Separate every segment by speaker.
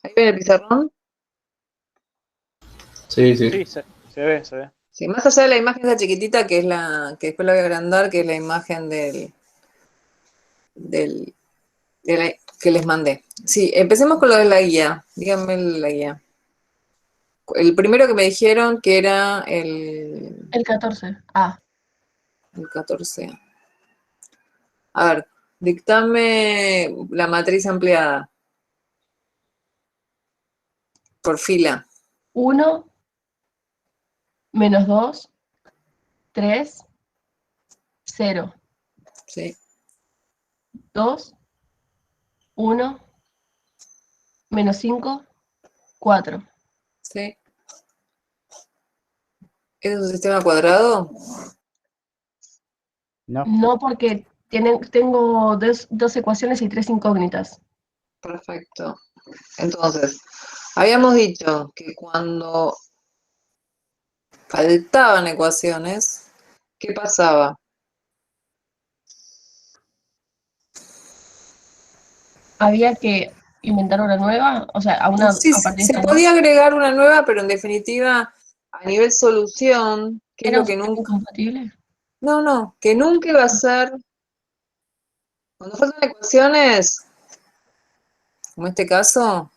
Speaker 1: Ahí ven el pizarrón.
Speaker 2: Sí,
Speaker 3: Sí,
Speaker 2: sí.
Speaker 3: se ve, se ve.
Speaker 1: Sí, más allá de la imagen esa chiquitita, que es la que después la voy a agrandar, que es la imagen del que les mandé. Sí, empecemos con lo de la guía. Díganme la guía. El primero que me dijeron que era
Speaker 4: El 14. Ah,
Speaker 1: el 14. A ver, dictame la matriz ampliada por fila.
Speaker 4: 1, menos 2, 3, 0,
Speaker 1: Sí,
Speaker 4: 2, 1, menos 5, 4.
Speaker 1: sí. ¿Ese es un sistema cuadrado?
Speaker 3: No.
Speaker 4: No, porque tengo dos ecuaciones y 3 incógnitas.
Speaker 1: Perfecto. Entonces, habíamos dicho que cuando faltaban ecuaciones, ¿qué pasaba?
Speaker 4: Había que inventar una nueva, o sea, a
Speaker 1: Sí,
Speaker 4: partir de
Speaker 1: se
Speaker 4: esta
Speaker 1: podía
Speaker 4: no.
Speaker 1: agregar una nueva, pero en definitiva, a nivel solución, ¿qué es
Speaker 4: ¿Era
Speaker 1: lo
Speaker 4: un
Speaker 1: que
Speaker 4: sistema
Speaker 1: nunca?
Speaker 4: incompatible?
Speaker 1: No, que nunca iba a ser. Cuando faltan ecuaciones, como este caso,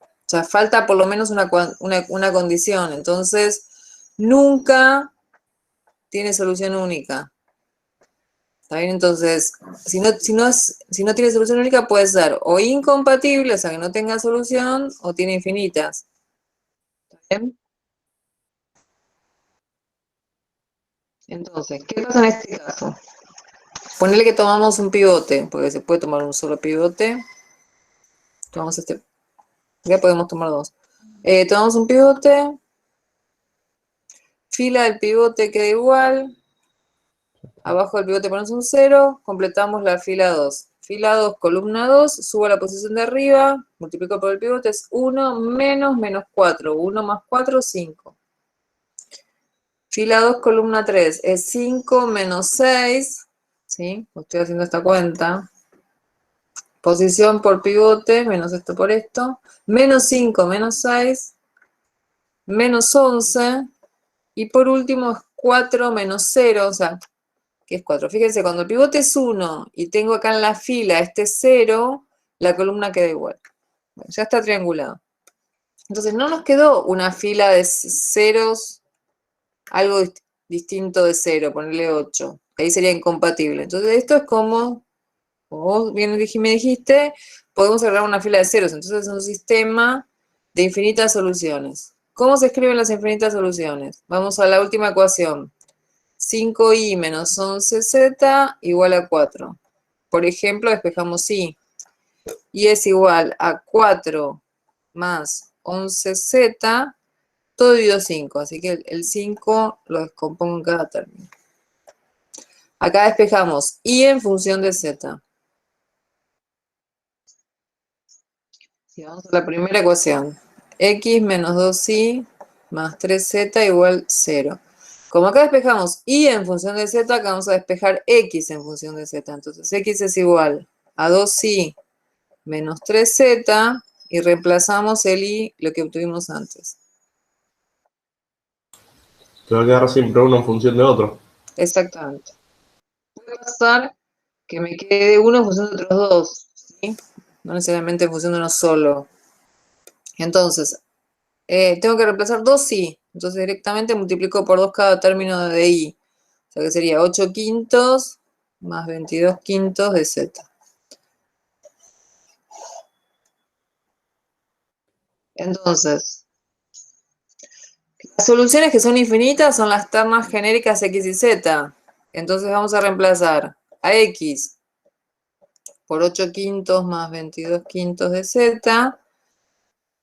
Speaker 1: o sea, falta por lo menos una condición. Entonces, nunca tiene solución única. ¿Está bien? Entonces, si no tiene solución única, puede ser o incompatible, o sea, que no tenga solución, o tiene infinitas. ¿Está bien? Entonces, ¿qué pasa en este caso? Ponele que tomamos un pivote, porque se puede tomar un solo pivote. Tomamos ya podemos tomar dos. Tomamos un pivote, fila del pivote queda igual, abajo del pivote ponemos un 0, completamos la fila 2. Fila 2, columna 2, subo a la posición de arriba, multiplico por el pivote, es 1 menos 4. 1 más 4, 5. Fila 2, columna 3, es 5 menos 6, ¿sí? Estoy haciendo esta cuenta. Posición por pivote, menos esto por esto. Menos 5, menos 6, menos 11. Y por último es 4 menos 0, o sea, ¿qué es 4? Fíjense, cuando el pivote es 1 y tengo acá en la fila este 0, la columna queda igual. Bueno, ya está triangulado. Entonces no nos quedó una fila de ceros, algo distinto de 0, ponerle 8. Ahí sería incompatible. Entonces esto es como vos bien me dijiste, podemos agarrar una fila de ceros. Entonces es un sistema de infinitas soluciones. ¿Cómo se escriben las infinitas soluciones? Vamos a la última ecuación. 5i menos 11z igual a 4. Por ejemplo, despejamos i. Y es igual a 4 más 11z, todo dividido 5. Así que el 5 lo descompongo en cada término. Acá despejamos i en función de z. Y vamos a la primera ecuación. X menos 2y más 3z igual 0. Como acá despejamos y en función de z, acá vamos a despejar x en función de z. Entonces x es igual a 2y menos 3z y reemplazamos el y, lo que obtuvimos antes.
Speaker 2: Te va a quedar siempre uno en función de otro.
Speaker 1: Exactamente. Puede pasar que me quede uno en función de otros dos, ¿sí? No necesariamente en función de uno solo. Entonces, tengo que reemplazar 2i. Entonces directamente multiplico por 2 cada término de i. O sea que sería 8 quintos más 22 quintos de z. Entonces, las soluciones que son infinitas son las ternas genéricas x y z. Entonces vamos a reemplazar a x por 8 quintos más 22 quintos de z.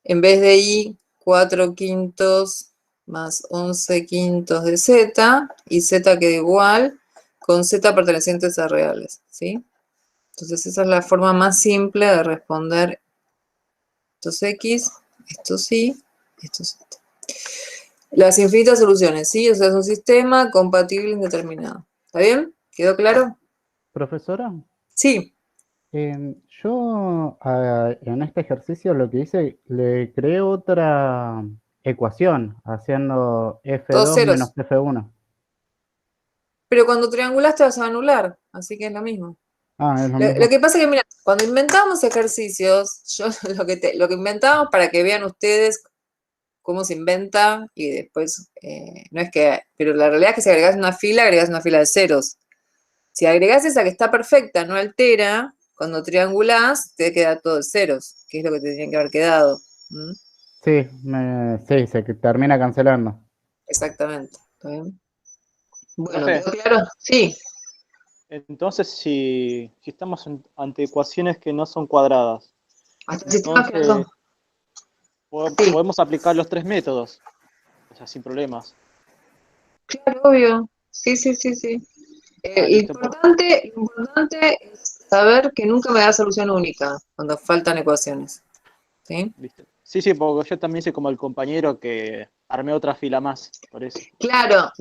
Speaker 1: En vez de i, 4 quintos más 11 quintos de z. Y z queda igual con z pertenecientes a reales, ¿sí? Entonces esa es la forma más simple de responder estos x, estos y, estos z. Las infinitas soluciones, ¿sí? O sea, es un sistema compatible indeterminado. ¿Está bien? ¿Quedó claro?
Speaker 3: Profesora,
Speaker 1: Sí.
Speaker 3: Yo en este ejercicio lo que hice, le creé otra ecuación haciendo
Speaker 1: Todos
Speaker 3: F2 menos
Speaker 1: ceros.
Speaker 3: F1.
Speaker 1: Pero cuando triangulaste vas a anular, así que es lo mismo.
Speaker 3: Ah, es lo
Speaker 1: Lo
Speaker 3: mismo.
Speaker 1: que pasa es que, mira, cuando inventamos ejercicios, yo lo que inventamos para que vean ustedes cómo se inventa y después, no es que, pero la realidad es que si agregás una fila de ceros. Si agregás esa que está perfecta, no altera, cuando triangulás te queda todo de ceros, que es lo que te tenía que haber quedado. ¿Mm?
Speaker 3: Sí, sí, termina cancelando.
Speaker 1: Exactamente. ¿Está bien? Bueno,
Speaker 5: Profe,
Speaker 1: ¿quedó claro? Sí.
Speaker 5: entonces si estamos ante ecuaciones que no son cuadradas,
Speaker 1: Hasta el sistema que no
Speaker 5: entonces
Speaker 1: son. Sí,
Speaker 5: podemos aplicar los tres métodos, o sea, sin problemas.
Speaker 1: claro, obvio. Sí, sí, sí, sí.
Speaker 5: Ah, listo.
Speaker 1: Lo importante es saber que nunca me da solución única cuando faltan ecuaciones. ¿Sí?
Speaker 5: Listo. Sí, sí, porque yo también soy como el compañero que armé otra fila más, por eso.
Speaker 1: Claro,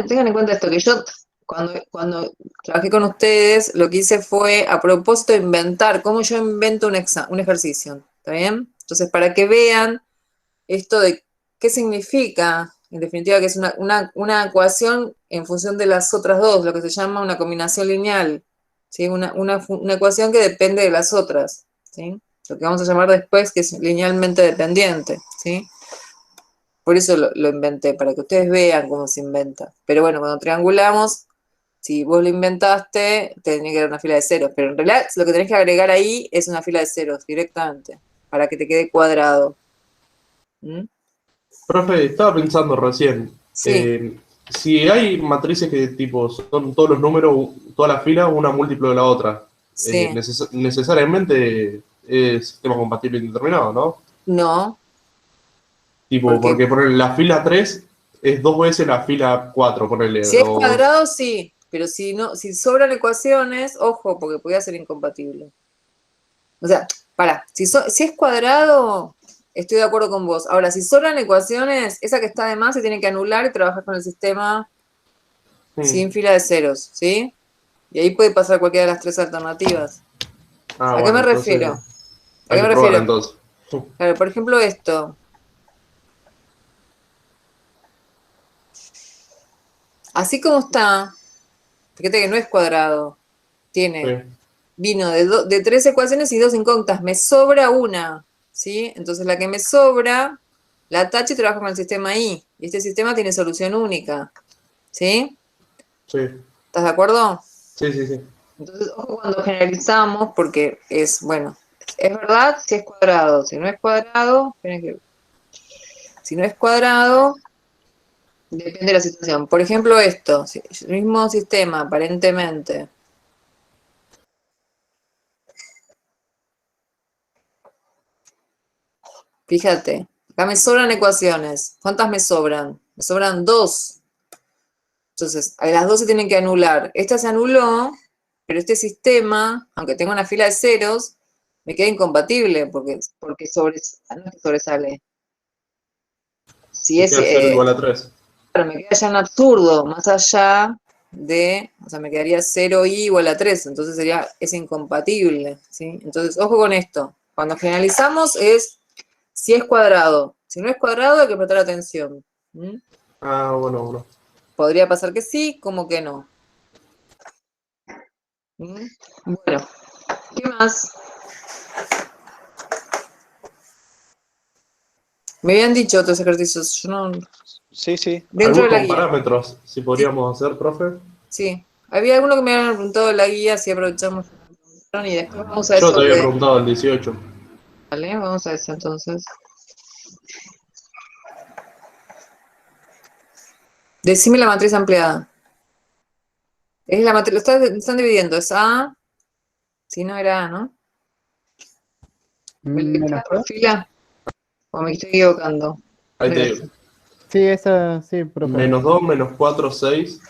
Speaker 1: tengan en cuenta esto, que yo cuando trabajé con ustedes, lo que hice fue a propósito inventar, cómo yo invento un ejercicio, ¿está bien? Entonces, para que vean esto de qué significa, en definitiva, que es una ecuación en función de las otras dos, lo que se llama una combinación lineal, ¿sí? Una ecuación que depende de las otras, ¿sí? Lo que vamos a llamar después que es linealmente dependiente, ¿sí? Por eso lo inventé, para que ustedes vean cómo se inventa. Pero bueno, cuando triangulamos, si vos lo inventaste, te tenés que dar una fila de ceros. Pero en realidad lo que tenés que agregar ahí es una fila de ceros directamente, para que te quede cuadrado. ¿Mm?
Speaker 2: Profe, estaba pensando recién,
Speaker 1: Sí,
Speaker 2: si hay matrices que tipo son todos los números, toda la fila, una múltiplo de la otra,
Speaker 1: sí.
Speaker 2: necesariamente es sistema compatible indeterminado, ¿no?
Speaker 1: No,
Speaker 2: Tipo,
Speaker 1: porque
Speaker 2: porque poner la fila 3 es dos veces la fila 4, ponerle,
Speaker 1: si es
Speaker 2: o...
Speaker 1: cuadrado, sí. Pero si no, si sobran ecuaciones, ojo, porque podría ser incompatible. O sea, si es cuadrado, estoy de acuerdo con vos. Ahora, si sobran ecuaciones, esa que está de más se tiene que anular y trabajar con el sistema sin fila de ceros, ¿sí? Y ahí puede pasar cualquiera de las tres alternativas.
Speaker 2: Ah,
Speaker 1: ¿A qué
Speaker 2: bueno,
Speaker 1: me
Speaker 2: entonces
Speaker 1: refiero? ¿A
Speaker 2: hay
Speaker 1: qué
Speaker 2: que
Speaker 1: me
Speaker 2: probar
Speaker 1: refiero?
Speaker 2: entonces.
Speaker 1: Claro, por ejemplo, esto. Así como está, fíjate que no es cuadrado.
Speaker 2: Sí,
Speaker 1: Vino de tres ecuaciones y dos incógnitas. Me sobra una, ¿sí? Entonces la que me sobra, la tacho y trabajo con el sistema I. Y este sistema tiene solución única, ¿sí?
Speaker 2: sí,
Speaker 1: ¿Estás de acuerdo?
Speaker 2: sí, sí, sí.
Speaker 1: Entonces, ojo cuando generalizamos, porque es, bueno, es verdad si es cuadrado. Si no es cuadrado, si no es cuadrado, depende de la situación. Por ejemplo, esto, el mismo sistema, aparentemente. Fíjate, acá me sobran ecuaciones. ¿Cuántas me sobran? Me sobran dos. Entonces, a las dos se tienen que anular. Esta se anuló, pero este sistema, aunque tenga una fila de ceros, me queda incompatible porque no es que sobresale. Si
Speaker 2: Te
Speaker 1: es,
Speaker 2: queda 0 igual a 3.
Speaker 1: claro, me queda ya un absurdo, más allá o sea, me quedaría 0i igual a 3, entonces es incompatible, ¿sí? Entonces, ojo con esto. Cuando generalizamos es si es cuadrado. Si no es cuadrado hay que prestar atención. ¿Mm?
Speaker 2: Ah, bueno, bueno.
Speaker 1: Podría pasar que sí, como que no. ¿Mm? Bueno, ¿qué más? Me habían dicho otros ejercicios, yo no...
Speaker 5: Sí, sí.
Speaker 1: Dentro
Speaker 2: Algunos
Speaker 1: de la
Speaker 2: con
Speaker 1: guía.
Speaker 2: parámetros, si
Speaker 1: Sí,
Speaker 2: podríamos hacer, profe.
Speaker 1: sí. Había alguno que me habían preguntado de la guía, si aprovechamos y después vamos a
Speaker 2: Yo te
Speaker 1: eso
Speaker 2: había
Speaker 1: de...
Speaker 2: preguntado el 18.
Speaker 1: Vale, vamos a eso entonces. Decime la matriz ampliada. Es la matriz, están dividiendo, es A, si no era A, ¿no? ¿Me lo
Speaker 3: ¿Menos
Speaker 1: dictaba
Speaker 3: qué?
Speaker 1: por fila? ¿O me estoy equivocando?
Speaker 2: Ahí te
Speaker 1: Mira,
Speaker 2: digo.
Speaker 3: Sí, esa, sí, profe.
Speaker 2: Menos 2, menos 4, 6.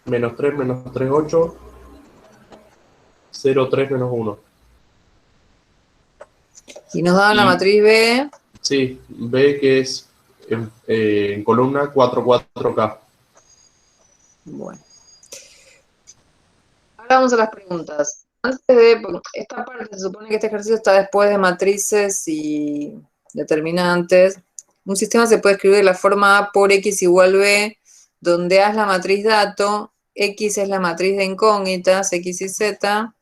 Speaker 2: Menos 3, menos 3, 8. 0, 3, menos 1.
Speaker 1: y nos daban la
Speaker 2: Y
Speaker 1: matriz B,
Speaker 2: sí, ve que es en columna 4, 4K.
Speaker 1: bueno. Ahora vamos a las preguntas. Antes de, porque esta parte se supone que este ejercicio está después de matrices y determinantes. Un sistema se puede escribir de la forma A por X igual B, donde A es la matriz dato, X es la matriz de incógnitas, X y Z,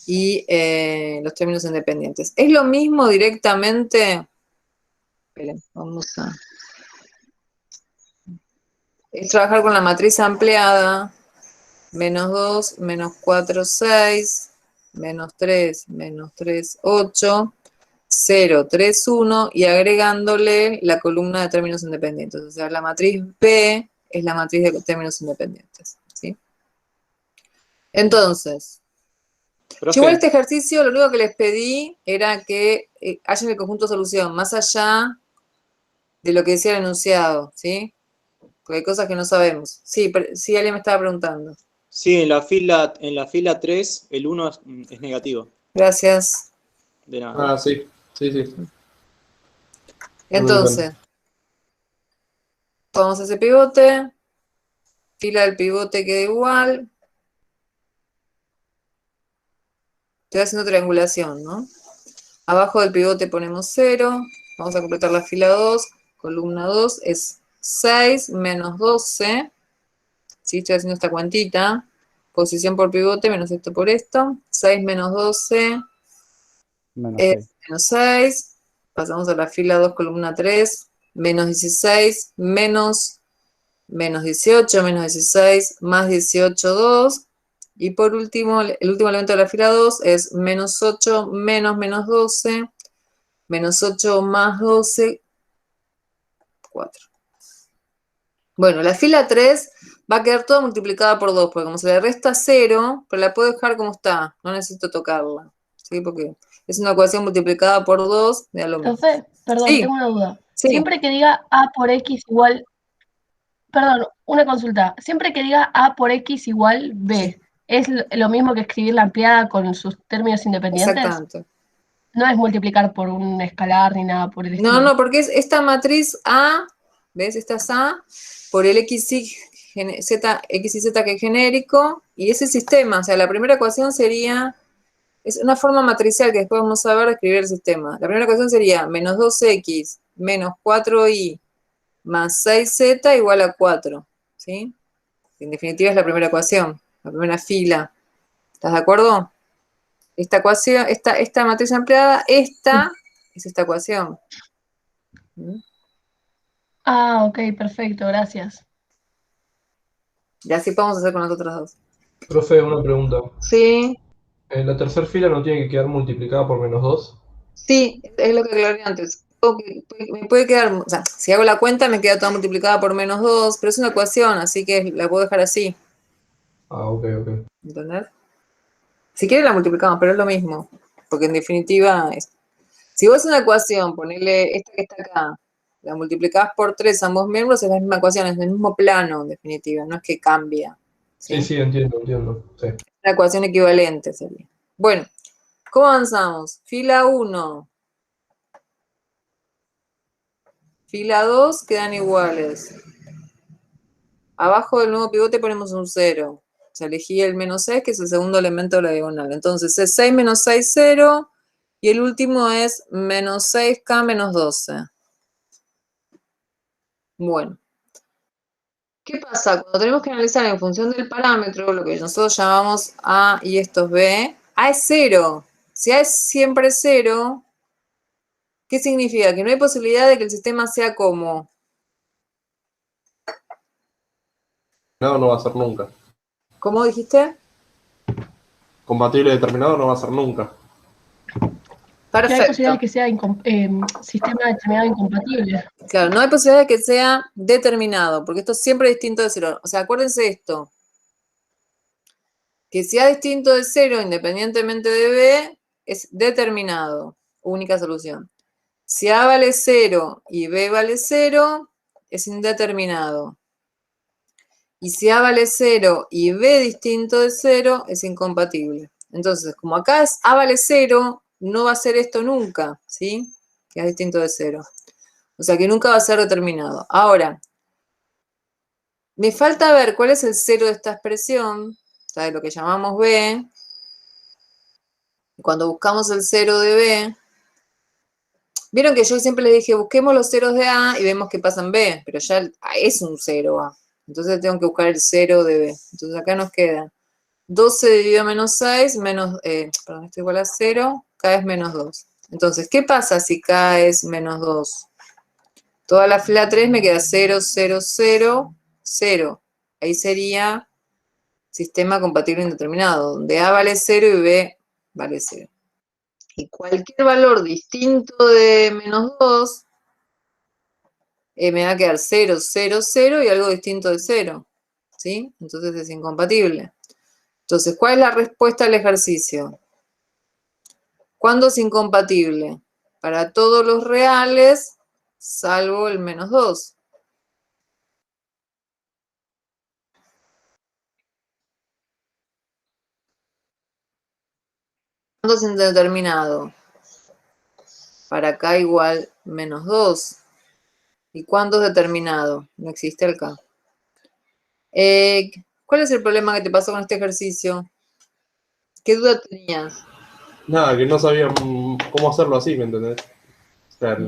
Speaker 1: y los términos independientes. ¿Es lo mismo directamente? Esperen, vamos a... Es trabajar con la matriz ampliada, menos 2, menos 4, 6, menos 3, 8, 0, 3, 1, y agregándole la columna de términos independientes. O sea, la matriz B es la matriz de términos independientes, ¿sí? Entonces,
Speaker 5: Profe,
Speaker 1: igual este ejercicio, lo único que les pedí era que hayan el conjunto solución, más allá de lo que decía el enunciado, ¿sí? Porque hay cosas que no sabemos. Sí, sí, alguien me estaba preguntando.
Speaker 5: sí, en la fila 3, el 1 es negativo.
Speaker 1: Gracias.
Speaker 5: De nada.
Speaker 2: Ah, sí, sí, sí.
Speaker 1: Entonces, tomamos ese pivote, fila del pivote queda igual. Estoy haciendo triangulación, ¿no? Abajo del pivote ponemos 0. Vamos a completar la fila 2. Columna 2 es 6 menos 12. ¿Sí? Estoy haciendo esta cuantita. Posición por pivote menos esto por esto. 6 menos 12
Speaker 3: Menos
Speaker 1: es
Speaker 3: 6.
Speaker 1: menos 6. Pasamos a la fila 2, columna 3. Menos 16 menos 18, menos 16, más 18, 2. Y por último, el último elemento de la fila 2 es menos 8 menos menos 12, menos 8 más 12, 4. Bueno, la fila 3 va a quedar toda multiplicada por 2, porque como se le resta 0, pero la puedo dejar como está, no necesito tocarla, ¿sí? Porque es una ecuación multiplicada por 2, de lo mismo.
Speaker 4: Profe, perdón,
Speaker 1: Sí,
Speaker 4: tengo una duda.
Speaker 1: sí.
Speaker 4: Siempre que diga A por X igual, perdón, una consulta. Siempre que diga A por X igual B, ¿es lo mismo que escribir la ampliada con sus términos independientes?
Speaker 1: Exactamente.
Speaker 4: No es multiplicar por un escalar ni nada por el
Speaker 1: No,
Speaker 4: estilo.
Speaker 1: no, porque es esta matriz A, ¿ves? Esta es A, por el X y Z que es genérico, y ese sistema, o sea, la primera ecuación sería, es una forma matricial que después vamos a ver escribir el sistema. La primera ecuación sería menos 2x menos 4y más 6z igual a 4, ¿sí? En definitiva es la primera ecuación, la primera fila. ¿Estás de acuerdo? Esta ecuación, esta matriz ampliada, esta es esta ecuación. ¿Mm?
Speaker 4: Ah, ok, perfecto, gracias.
Speaker 1: Y así podemos hacer con las otras dos.
Speaker 2: Profe, una pregunta.
Speaker 1: Sí,
Speaker 2: ¿La tercera fila no tiene que quedar multiplicada por menos 2?
Speaker 1: sí, es lo que aclaré antes. Me puede quedar, o sea, si hago la cuenta me queda toda multiplicada por menos 2, pero es una ecuación, así que la puedo dejar así.
Speaker 2: Ah, ok, ok.
Speaker 1: ¿Entendés? Si quiere la multiplicamos, pero es lo mismo. Porque en definitiva, si vos una ecuación, ponele esta que está acá, la multiplicás por 3 ambos miembros, es la misma ecuación, es el mismo plano, en definitiva, no es que cambia.
Speaker 2: Sí, sí, entiendo, entiendo. Sí.
Speaker 1: La ecuación equivalente sería. Bueno, ¿cómo avanzamos? Fila 1, fila 2 quedan iguales. Abajo del nuevo pivote ponemos un 0. O sea, elegí el menos 6, que es el segundo elemento de la diagonal. Entonces es 6 menos 6, 0. Y el último es menos 6k menos 12. Bueno. ¿Qué pasa? Cuando tenemos que analizar en función del parámetro, lo que nosotros llamamos A y esto es B, A es 0. Si A es siempre 0, ¿qué significa? Que no hay posibilidad de que el sistema sea como...
Speaker 2: No, no va a ser nunca.
Speaker 1: ¿Cómo dijiste?
Speaker 2: Compatible determinado no va a ser nunca.
Speaker 4: Que hay
Speaker 1: Perfecto.
Speaker 4: posibilidad de que sea sistema determinado incompatible.
Speaker 1: Claro, no hay posibilidad de que sea determinado, porque esto es siempre distinto de 0. O sea, acuérdense esto. Que si A distinto de 0, independientemente de B, es determinado. Única solución. Si A vale 0 y B vale 0, es indeterminado. Y si A vale 0 y B distinto de 0, es incompatible. Entonces, como acá es A vale 0, no va a ser esto nunca, ¿sí? Que es distinto de 0. O sea que nunca va a ser determinado. Ahora, me falta ver cuál es el 0 de esta expresión. sea, de lo que llamamos B. Cuando buscamos el 0 de B, vieron que yo siempre les dije, busquemos los ceros de A y vemos qué pasa en B, pero ya es un 0 A. Entonces tengo que buscar el 0 de B. Entonces acá nos queda 12 dividido a menos 6, perdón, esto igual a 0, K es menos 2. Entonces, ¿qué pasa si K es menos 2? Toda la fila 3 me queda 0, 0, 0, 0. Ahí sería sistema compatible indeterminado, donde A vale 0 y B vale 0. Y cualquier valor distinto de menos 2 me va a quedar 0, 0, 0 y algo distinto de 0. ¿Sí? Entonces es incompatible. Entonces, ¿cuál es la respuesta al ejercicio? ¿Cuándo es incompatible? Para todos los reales, salvo el menos 2. ¿Cuándo es indeterminado? Para acá igual menos 2. ¿Y cuándo es determinado? No existe el K. ¿Cuál es el problema que te pasó con este ejercicio? ¿Qué duda tenías?
Speaker 2: Nada, que no sabía cómo hacerlo así, ¿me entendés? O sea,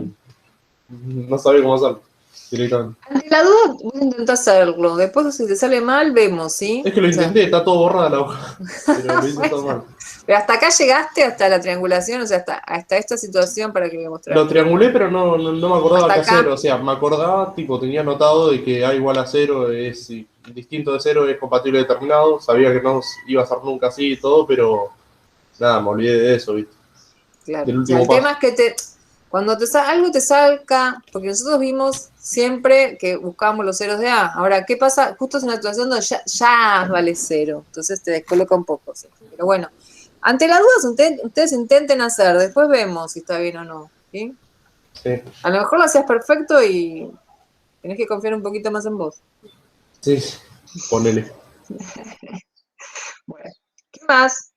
Speaker 2: no sabía cómo hacerlo directamente.
Speaker 1: Ante la duda, vos intentás hacerlo. Después, si te sale mal, vemos, ¿sí?
Speaker 2: Es que lo
Speaker 1: O sea,
Speaker 2: intenté, está todo borrada la hoja. Pero lo hice todo mal.
Speaker 1: pero hasta acá llegaste, hasta la triangulación, o sea, hasta esta situación para que le mostrara.
Speaker 2: Lo triangulé, pero no me acordaba
Speaker 1: Hasta
Speaker 2: qué
Speaker 1: acá.
Speaker 2: hacer. O sea, me acordaba, tipo, tenía notado de que A igual a 0 es distinto de 0, es compatible determinado. Sabía que no iba a ser nunca así y todo, pero nada, me olvidé de eso, ¿viste?
Speaker 1: Claro.
Speaker 2: Del
Speaker 1: O sea,
Speaker 2: último
Speaker 1: el tema es que cuando algo te salga, porque nosotros vimos siempre que buscábamos los ceros de A. Ahora, ¿qué pasa? Justo es una situación donde ya vale 0, entonces te descoloca un poco. ¿Sí? Pero bueno, ante las dudas, ustedes intenten hacer, después vemos si está bien o no. ¿Sí?
Speaker 2: Sí,
Speaker 1: A lo mejor lo hacías perfecto y tenés que confiar un poquito más en vos.
Speaker 2: sí, ponele.
Speaker 1: Bueno, ¿qué más?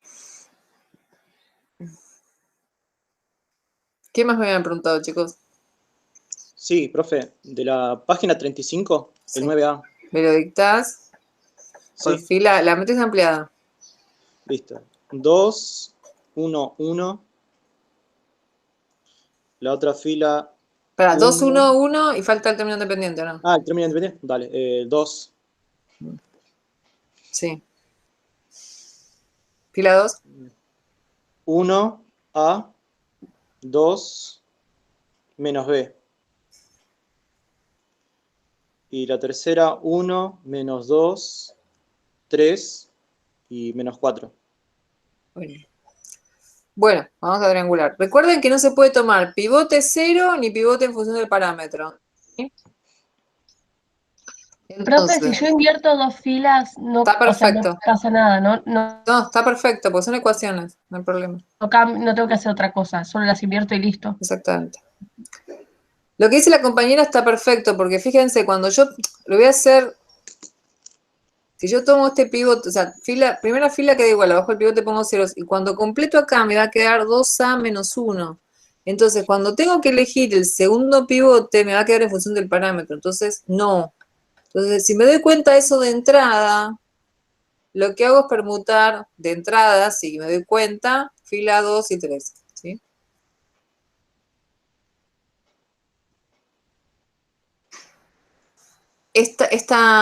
Speaker 1: ¿Qué más me habían preguntado, chicos?
Speaker 5: Sí, profe, de la página 35,
Speaker 1: Sí.
Speaker 5: el 9A.
Speaker 1: Me lo dictás por
Speaker 5: Sí,
Speaker 1: fila, la metés ampliada.
Speaker 5: listo. 2, 1, 1. La otra fila.
Speaker 1: Para, 2,
Speaker 5: 1.
Speaker 1: 1, 1 y falta el término independiente, ¿no?
Speaker 5: Ah, el término independiente. Dale, 2.
Speaker 1: Sí. Fila 2.
Speaker 5: 1 A 2 menos B. Y la tercera, 1 menos 2, 3 y menos 4.
Speaker 1: Bueno, vamos a triangular. Recuerden que no se puede tomar pivote 0 ni pivote en función del parámetro. ¿Sí?
Speaker 4: Profe, si
Speaker 1: Entonces,
Speaker 4: yo invierto dos filas, no,
Speaker 1: está
Speaker 4: o sea, no
Speaker 1: perfecto.
Speaker 4: pasa nada, no,
Speaker 1: No, está perfecto, porque son ecuaciones, no hay problema.
Speaker 4: no tengo que hacer otra cosa, solo las invierto y listo.
Speaker 1: Exactamente. Lo que dice la compañera está perfecto, porque fíjense, cuando yo lo voy a hacer, si yo tomo este pivote, o sea, primera fila queda igual, abajo el pivote pongo ceros, y cuando completo acá me va a quedar 2A menos 1. Entonces, cuando tengo que elegir el segundo pivote, me va a quedar en función del parámetro. Entonces, no. Entonces, si me doy cuenta de eso de entrada, lo que hago es permutar de entrada, si me doy cuenta, fila 2 y 3. ¿Sí?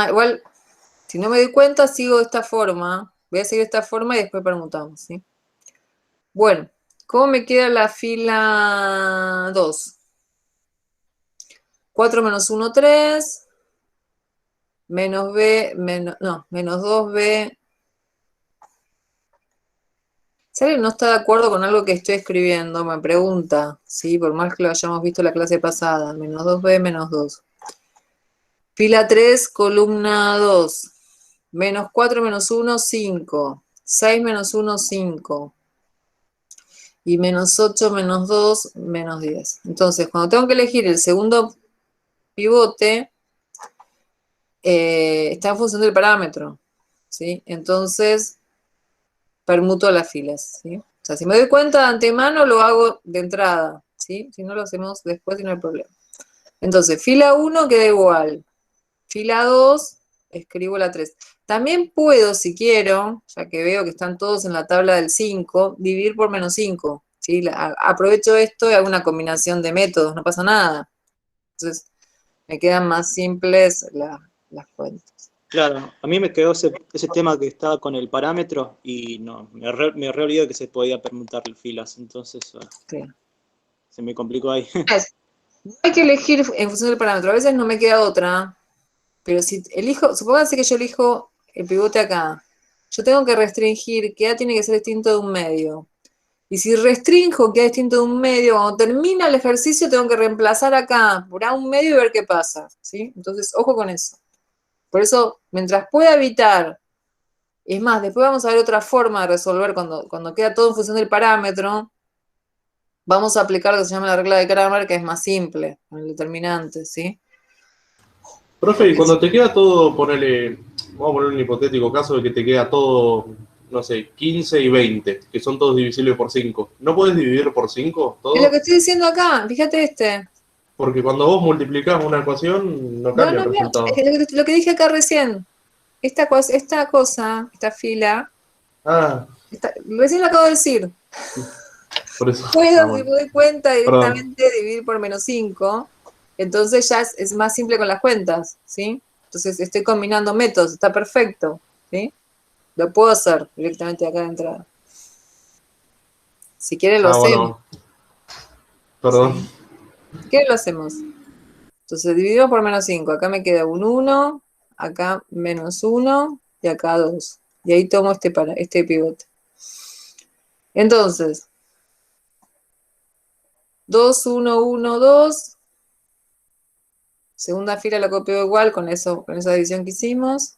Speaker 1: Igual, si no me doy cuenta, sigo de esta forma. Voy a seguir de esta forma y después permutamos. ¿Sí? Bueno, ¿cómo me queda la fila 2? 4 menos 1, 3. Menos B, menos 2B. Si alguien no está de acuerdo con algo que estoy escribiendo, me pregunta, ¿sí? Por más que lo hayamos visto en la clase pasada. Menos 2B, menos 2. Fila 3, columna 2. Menos 4 menos 1, 5. 6 menos 1, 5. Y menos 8 menos 2, menos 10. Entonces, cuando tengo que elegir el segundo pivote, está en función del parámetro. ¿Sí? Entonces, permuto las filas. ¿Sí? O sea, si me doy cuenta de antemano, lo hago de entrada. ¿Sí? Si no, lo hacemos después y no hay problema. Entonces, fila 1 queda igual. Fila 2, escribo la 3. También puedo, si quiero, ya que veo que están todos en la tabla del 5, dividir por menos 5. ¿Sí? Aprovecho esto y hago una combinación de métodos, no pasa nada. Entonces, me quedan más simples las cuentas.
Speaker 5: Claro, a mí me quedó ese tema que estaba con el parámetro y no, me re olvidé que se podía permutar filas, entonces
Speaker 1: Sí.
Speaker 5: se me complicó ahí.
Speaker 1: No hay que elegir en función del parámetro, a veces no me queda otra, pero si elijo, supóngase que yo elijo el pivote acá, yo tengo que restringir que A tiene que ser distinto de un medio. Y si restringo que A es distinto de un medio, cuando termina el ejercicio tengo que reemplazar acá por A un medio y ver qué pasa, ¿sí? Entonces, ojo con eso. Por eso, mientras pueda evitar, es más, después vamos a ver otra forma de resolver cuando queda todo en función del parámetro, vamos a aplicar lo que se llama la regla de Cramer, que es más simple, con el determinante, ¿sí?
Speaker 2: Profe, y cuando te queda todo, ponele, vamos a poner un hipotético caso de que te queda todo, no sé, 15 y 20, que son todos divisibles por 5. ¿No puedes dividir por 5
Speaker 1: Es lo
Speaker 2: todo?
Speaker 1: que estoy diciendo acá, fíjate este.
Speaker 2: Porque cuando vos multiplicás una ecuación, no
Speaker 1: No,
Speaker 2: cambia
Speaker 1: no,
Speaker 2: el
Speaker 1: mira, es
Speaker 2: resultado.
Speaker 1: que lo que dije acá recién, esta cosa, esta fila,
Speaker 2: Ah,
Speaker 1: recién lo acabo de decir.
Speaker 2: por eso. Ah,
Speaker 1: Puedo, si
Speaker 2: bueno.
Speaker 1: me doy cuenta,
Speaker 2: Perdón.
Speaker 1: directamente dividir por menos 5. Entonces ya es más simple con las cuentas, ¿sí? Entonces estoy combinando métodos, está perfecto, ¿sí? Lo puedo hacer directamente acá de entrada. Si quiere lo
Speaker 2: Ah,
Speaker 1: hacemos,
Speaker 2: bueno. Perdón.
Speaker 1: ¿sí? Si quiere lo hacemos. Entonces dividimos por menos 5. Acá me queda un 1, acá menos 1 y acá 2. Y ahí tomo este pivote. Entonces, 2, 1, 1, 2. Segunda fila la copio igual con esa división que hicimos.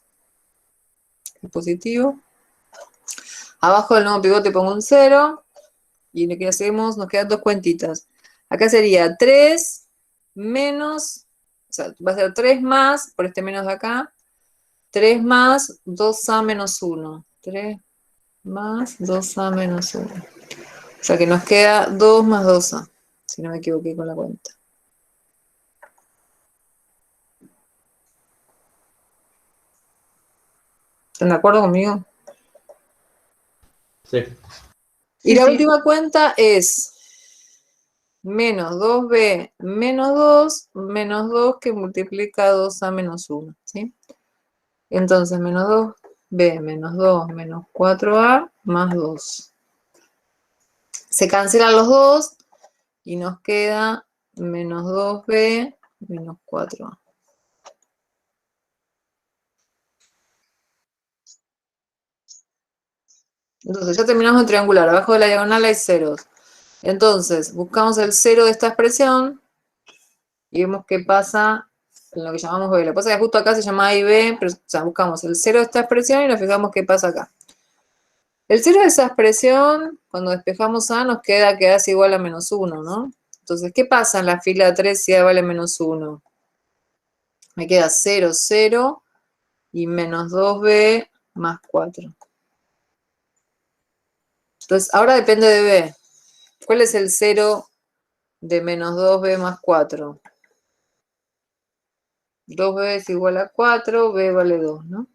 Speaker 1: Es positivo. Abajo del nuevo pivote pongo un 0. Y lo que hacemos, nos quedan dos cuentitas. Acá sería 3 menos, o sea, va a ser 3 más, por este menos de acá, 3 más 2A menos 1. 3 más 2A menos 1. O sea que nos queda 2 más 2A, si no me equivoqué con la cuenta. ¿Están de acuerdo conmigo?
Speaker 2: Sí.
Speaker 1: Y
Speaker 4: Sí,
Speaker 1: la
Speaker 4: sí.
Speaker 1: última cuenta es menos 2B menos 2 que multiplica 2A menos 1, ¿sí? Entonces, menos 2B menos 2 menos 4A más 2. Se cancelan los 2 y nos queda menos 2B menos 4A. Entonces, ya terminamos de triangular. Abajo de la diagonal hay ceros. Entonces, buscamos el cero de esta expresión y vemos qué pasa en lo que llamamos B. Lo que pasa es que justo acá se llama A y B, pero o sea, buscamos el cero de esta expresión y nos fijamos qué pasa acá. El cero de esa expresión, cuando despejamos A, nos queda que A es igual a menos 1, ¿no? Entonces, ¿qué pasa en la fila 3 si A vale menos 1? Me queda 0, 0 y menos 2B más 4. Entonces, ahora depende de B. ¿Cuál es el 0 de menos 2B más 4? 2B es igual a 4, B vale 2, ¿no?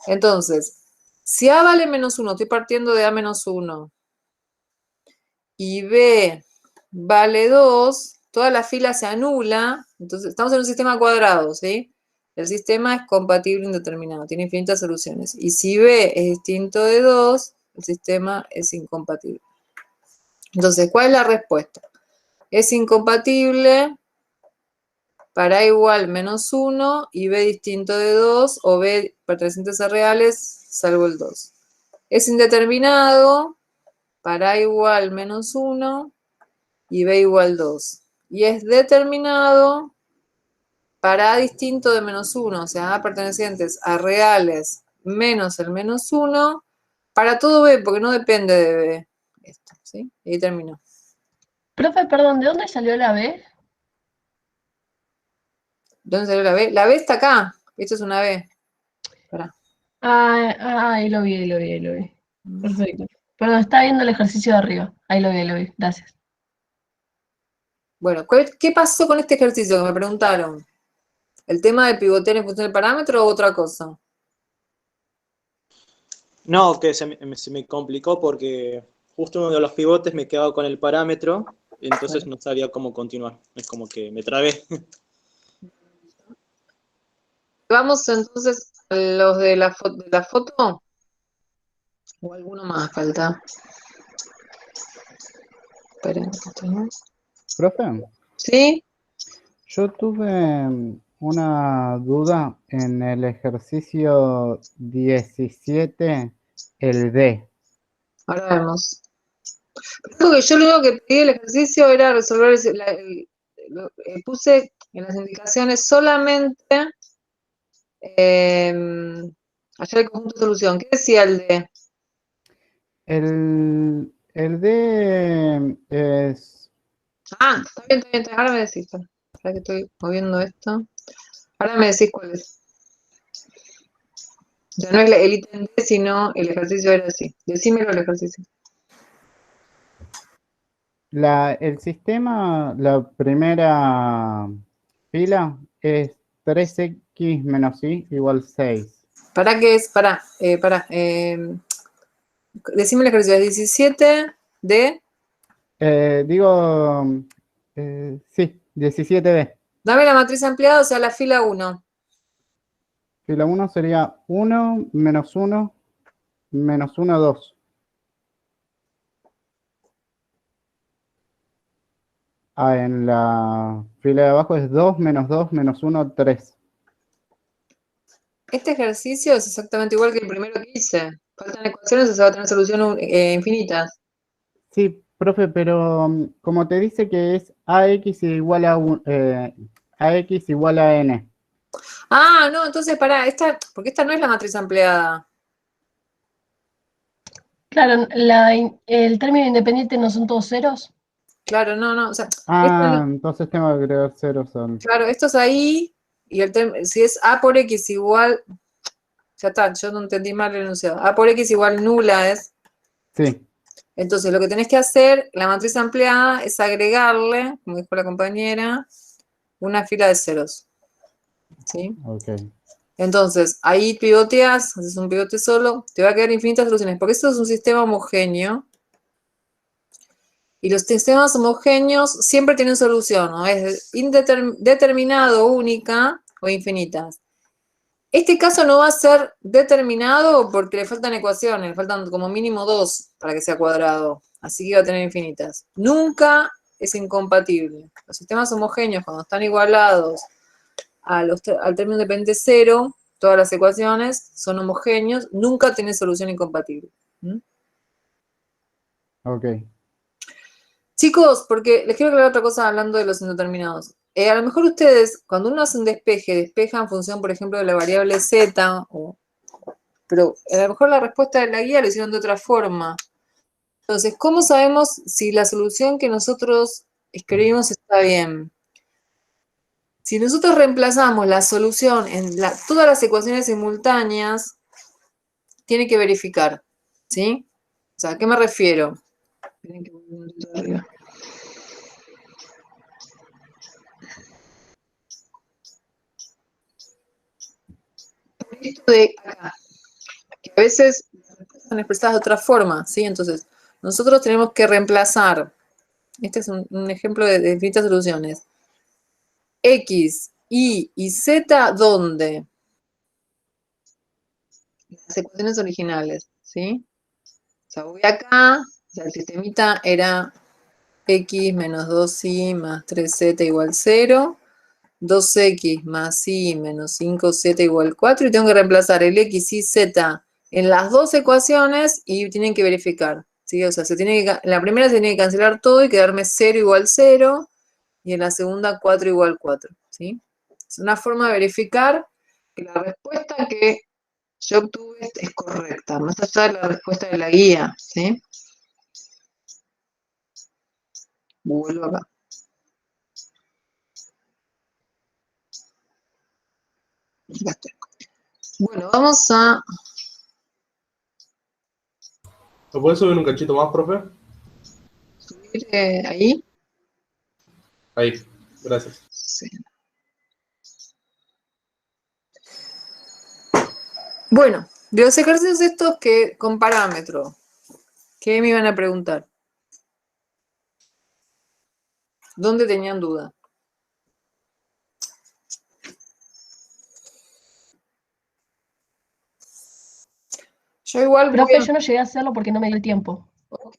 Speaker 1: Entonces, si A vale menos 1, estoy partiendo de A menos 1, y B vale 2, toda la fila se anula, entonces estamos en un sistema cuadrado, ¿sí? El sistema es compatible indeterminado, tiene infinitas soluciones. Y si B es distinto de 2, el sistema es incompatible. Entonces, ¿cuál es la respuesta? Es incompatible para A igual menos 1 y B distinto de 2 o B pertenecientes a reales salvo el 2. Es indeterminado para A igual menos 1 y B igual 2. Y es determinado para A distinto de menos 1, o sea, A pertenecientes a reales menos el menos 1, para todo B, porque no depende de B. Esto, ¿sí? Y ahí terminó.
Speaker 4: Profe, perdón, ¿de dónde salió la B?
Speaker 1: ¿Dónde salió la B? La B está acá. Esto es una B. Pará.
Speaker 4: Ahí lo vi, ahí lo vi, ahí lo vi. Perfecto. Perdón, estaba viendo el ejercicio de arriba. Ahí lo vi, ahí lo vi. Gracias.
Speaker 1: Bueno, ¿qué pasó con este ejercicio que me preguntaron? ¿El tema de pivotear en función del parámetro o otra cosa?
Speaker 5: No, que se me complicó porque justo uno de los pivotes me quedaba con el parámetro, entonces no sabía cómo continuar. Es como que me trabé.
Speaker 1: Vamos entonces a los de la foto, o alguno más falta. Esperen, ¿otro más?
Speaker 3: Profe,
Speaker 1: ¿Sí?
Speaker 3: yo tuve una duda en el ejercicio 17, el D.
Speaker 1: Ahora vemos. Porque yo lo único que pedí el ejercicio era resolver, puse en las indicaciones solamente hallar el conjunto de solución. ¿Qué decía el D?
Speaker 3: El D es...
Speaker 1: Ah, está bien, está bien, está bien. Ahora me decís. Espera que estoy moviendo esto. Ahora me decís cuál es. Ya no es el ítem D, sino el ejercicio era así. Decímelo el ejercicio.
Speaker 3: El sistema, la primera fila es 3x menos y igual 6.
Speaker 1: ¿Para qué es? Decime el ejercicio. Es 17 de...
Speaker 3: Sí, 17b.
Speaker 1: Dame la matriz ampliada, o sea, la fila 1.
Speaker 3: Fila 1 sería 1, menos 1, menos 1, 2. Ah, en la fila de abajo es 2, menos 2, menos 1, 3.
Speaker 1: Este ejercicio es exactamente igual que el primero que hice. Faltan ecuaciones o se va a tener solución infinitas.
Speaker 3: Sí, profe, pero como te dice que es ax igual a, ax igual a n.
Speaker 1: Ah, no, entonces pará, porque esta no es la matriz ampliada.
Speaker 4: Claro, el término independiente no son todos ceros.
Speaker 1: Claro, no, o sea,
Speaker 3: Entonces tengo que agregar ceros al...
Speaker 1: claro, esto es ahí, y si es a por x igual, ya está, yo no entendí mal el enunciado. A por x igual nula es.
Speaker 3: Sí,
Speaker 1: Entonces, lo que tenés que hacer, la matriz ampliada, es agregarle, como dijo la compañera, una fila de ceros. ¿Sí?
Speaker 3: ok.
Speaker 1: Entonces, ahí pivoteas, haces un pivote solo, te va a quedar infinitas soluciones, porque esto es un sistema homogéneo, y los sistemas homogéneos siempre tienen solución, ¿no? Es determinado, única o infinitas. Este caso no va a ser determinado porque le faltan ecuaciones, le faltan como mínimo 2 para que sea cuadrado, así que va a tener infinitas. Nunca es incompatible. Los sistemas homogéneos, cuando están igualados al término independiente 0, todas las ecuaciones son homogéneos, nunca tienen solución incompatible. ¿Mm?
Speaker 3: Ok.
Speaker 1: Chicos, porque les quiero aclarar otra cosa hablando de los indeterminados. A lo mejor ustedes, cuando uno hace un despeje, despeja en función, por ejemplo, de la variable z, pero a lo mejor la respuesta de la guía lo hicieron de otra forma. Entonces, ¿cómo sabemos si la solución que nosotros escribimos está bien? Si nosotros reemplazamos la solución en todas las ecuaciones simultáneas, tiene que verificar, ¿sí? O sea, ¿a qué me refiero? Esperen que voy un poquito arriba. Esto de acá, que a veces están expresadas de otra forma, ¿sí? Entonces, nosotros tenemos que reemplazar, este es un ejemplo de infinitas soluciones, X, Y y Z, ¿dónde? Las ecuaciones originales, ¿sí? O sea, voy acá, o sea, el sistemita era X menos 2Y más 3Z igual 0, 2X más Y menos 5Z igual 4, y tengo que reemplazar el X, Y, Z en las dos ecuaciones y tienen que verificar, ¿sí? O sea, en la primera se tiene que cancelar todo y quedarme 0 igual 0, y en la segunda 4 igual 4, ¿sí? Es una forma de verificar que la respuesta que yo obtuve es correcta, más allá de la respuesta de la guía, ¿sí? Vuelvo acá. Ya estoy. Bueno, vamos a
Speaker 2: ¿Lo puedes subir un cachito más, profe?
Speaker 1: subir ahí.
Speaker 2: Ahí, gracias.
Speaker 1: Sí. Bueno, de los ejercicios estos que con parámetro, ¿qué me iban a preguntar? ¿Dónde tenían duda? Yo igual voy
Speaker 4: Profe,
Speaker 1: a...
Speaker 4: yo no llegué a hacerlo porque no me dio el tiempo.
Speaker 1: Ok.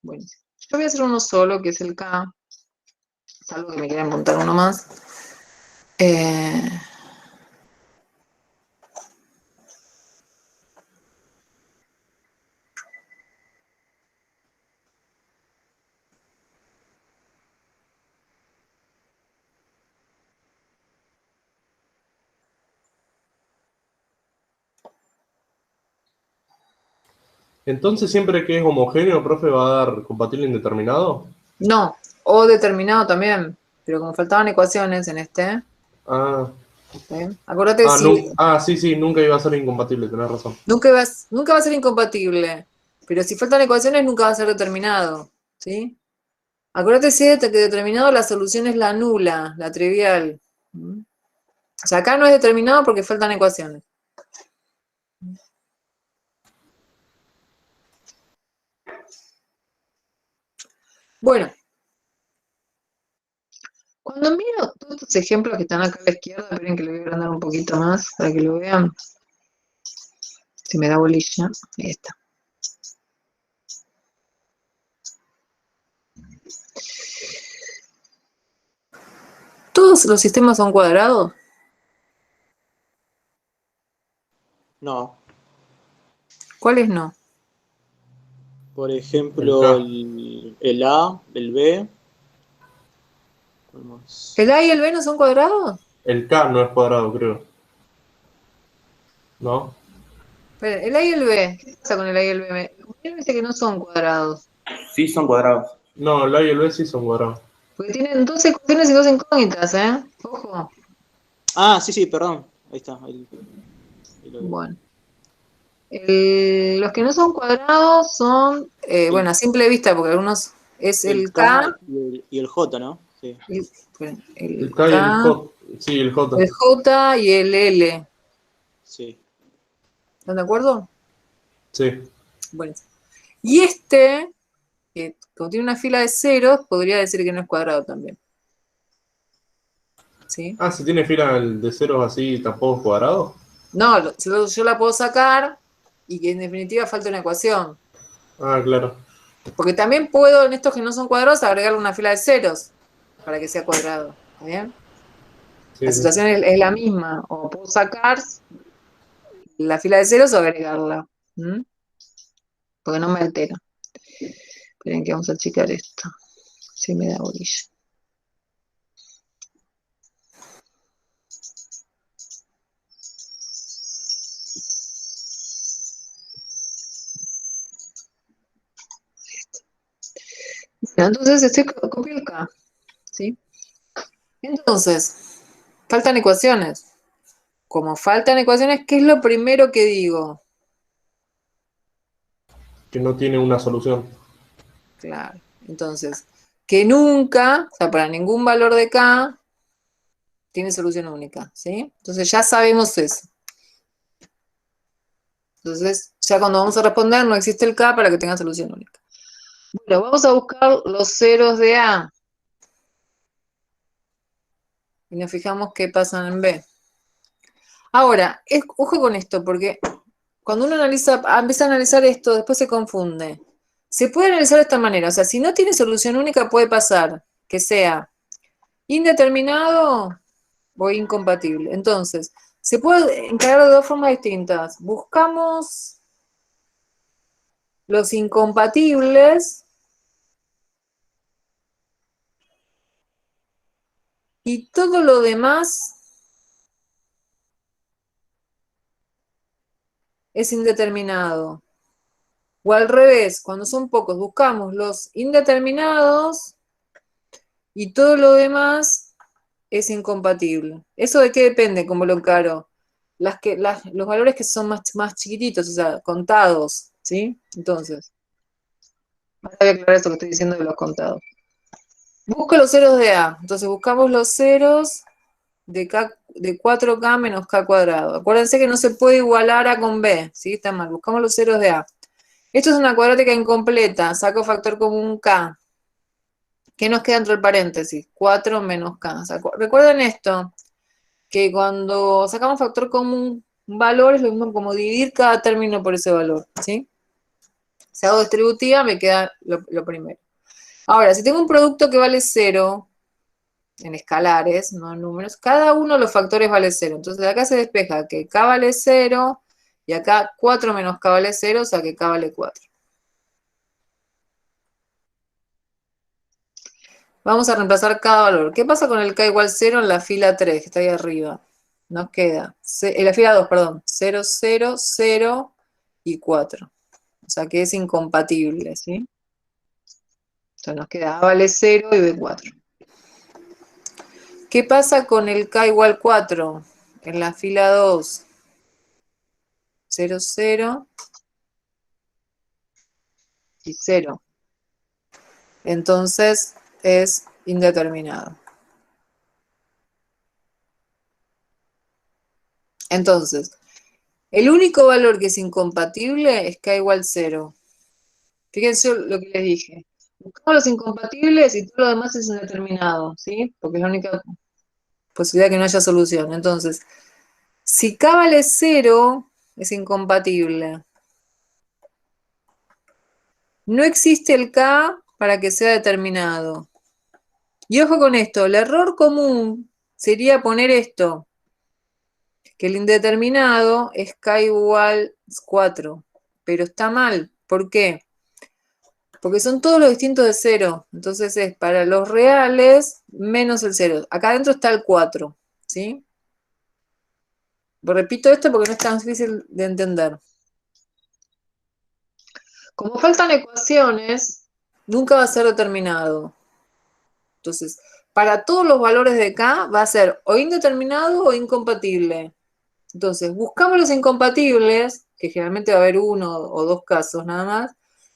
Speaker 1: Bueno, yo voy a hacer uno solo, que es el K. Salvo que me quieran montar uno más.
Speaker 2: Entonces, siempre que es homogéneo, profe, va a dar compatible indeterminado.
Speaker 1: No, o determinado también. Pero como faltaban ecuaciones en este,
Speaker 2: Ah,
Speaker 1: ¿sí? Acuérdate si
Speaker 2: sí, sí, nunca iba a ser incompatible, tenés razón.
Speaker 1: nunca va a ser incompatible. Pero si faltan ecuaciones, nunca va a ser determinado. ¿Sí? Acuérdate si es que determinado la solución es la nula, la trivial. ¿Mm? O sea, acá no es determinado porque faltan ecuaciones. Bueno, cuando miro todos estos ejemplos que están acá a la izquierda, esperen que lo voy a agrandar un poquito más para que lo vean. Si me da bolilla, ahí está. ¿Todos los sistemas son cuadrados?
Speaker 5: No.
Speaker 1: ¿Cuáles no?
Speaker 5: Por
Speaker 2: El
Speaker 5: ejemplo,
Speaker 2: K.
Speaker 5: el A, el B. ¿Cuál más?
Speaker 1: ¿El A y el B no son cuadrados?
Speaker 2: El K no es cuadrado, creo. ¿No?
Speaker 1: Esperen, el A y el B. ¿Qué pasa con el A y el B? Me dice que no son cuadrados.
Speaker 6: Sí, son cuadrados.
Speaker 2: No, el A y el B sí son cuadrados.
Speaker 1: Porque tienen dos ecuaciones y dos incógnitas, ¿eh? Ojo.
Speaker 5: Ah, sí, sí, perdón. Ahí está. Ahí lo vi.
Speaker 1: Bueno. Los que no son cuadrados son, bueno, a simple vista, porque algunos es
Speaker 5: El
Speaker 1: el
Speaker 5: K
Speaker 1: K,
Speaker 5: y el J, ¿no? Sí.
Speaker 1: esperen,
Speaker 2: El
Speaker 1: el
Speaker 2: K y el
Speaker 1: K,
Speaker 2: J. Sí, el J.
Speaker 1: el J y el L.
Speaker 5: Sí.
Speaker 1: ¿Están de acuerdo?
Speaker 2: Sí.
Speaker 1: Bueno. Y este, que como tiene una fila de ceros, podría decir que no es cuadrado también. ¿Sí?
Speaker 2: Ah, si tiene fila de ceros así, tampoco es cuadrado.
Speaker 1: No, yo la puedo sacar y que en definitiva falta una ecuación.
Speaker 2: Ah, claro.
Speaker 1: Porque también puedo, en estos que no son cuadrados, agregarle una fila de ceros para que sea cuadrado. ¿Está bien? La
Speaker 2: Sí, sí.
Speaker 1: situación es la misma. O puedo sacar la fila de ceros o agregarla. ¿Mm? Porque no me altera. Esperen que vamos a checar esto. Si me da bolilla. Bueno, entonces estoy copio acá. ¿Sí? Entonces, faltan ecuaciones. Como faltan ecuaciones, ¿qué es lo primero que digo?
Speaker 2: Que no tiene una solución.
Speaker 1: Claro. Entonces, que nunca, o sea, para ningún valor de K, tiene solución única, ¿sí? Entonces ya sabemos eso. Entonces, ya cuando vamos a responder, no existe el K para que tenga solución única. Bueno, vamos a buscar los ceros de A. Y nos fijamos qué pasan en B. Ahora, ojo con esto, porque cuando uno empieza a analizar esto, después se confunde. Se puede analizar de esta manera, o sea, si no tiene solución única, puede pasar que sea indeterminado o incompatible. Entonces, se puede encarar de dos formas distintas. Buscamos los incompatibles y todo lo demás es indeterminado. O al revés, cuando son pocos, buscamos los indeterminados y todo lo demás es incompatible. ¿Eso de qué depende? Como lo encaro. Los valores que son más chiquititos, o sea, contados, ¿sí? Entonces, ahora voy a aclarar esto que estoy diciendo de los contados. Busco los ceros de A. Entonces buscamos los ceros de K, de 4K menos K cuadrado. Acuérdense que no se puede igualar A con B, ¿sí? Está mal, buscamos los ceros de A. Esto es una cuadrática incompleta, saco factor común K. ¿Qué nos queda entre el paréntesis? 4 menos K. Recuerden esto, que cuando sacamos factor común un valor es lo mismo como dividir cada término por ese valor, ¿sí? Si hago distributiva me queda lo primero. Ahora, si tengo un producto que vale 0, en escalares, no en números, cada uno de los factores vale 0. Entonces de acá se despeja que K vale 0 y acá 4 menos K vale 0, o sea que K vale 4. Vamos a reemplazar cada valor. ¿Qué pasa con el K igual 0 en la fila 3, que está ahí arriba? Nos queda, en la fila 2, perdón, 0, 0, 0 y 4. O sea que es incompatible, ¿sí? Entonces nos queda A vale 0 y B 4. ¿Qué pasa con el K igual 4? En la fila 2, 0, 0 y 0. Entonces es indeterminado. Entonces, el único valor que es incompatible es K igual 0. Fíjense lo que les dije. Buscamos los incompatibles y todo lo demás es indeterminado, ¿sí? Porque es la única posibilidad que no haya solución. Entonces, si K vale 0, es incompatible. No existe el K para que sea determinado. Y ojo con esto, el error común sería poner esto, que el indeterminado es K igual 4, pero está mal. ¿Por qué? Porque son todos los distintos de 0, entonces es para los reales menos el 0. Acá adentro está el 4, ¿sí? Repito esto porque no es tan difícil de entender. Como faltan ecuaciones, nunca va a ser determinado. Entonces, para todos los valores de K va a ser o indeterminado o incompatible. Entonces, buscamos los incompatibles, que generalmente va a haber uno o dos casos nada más,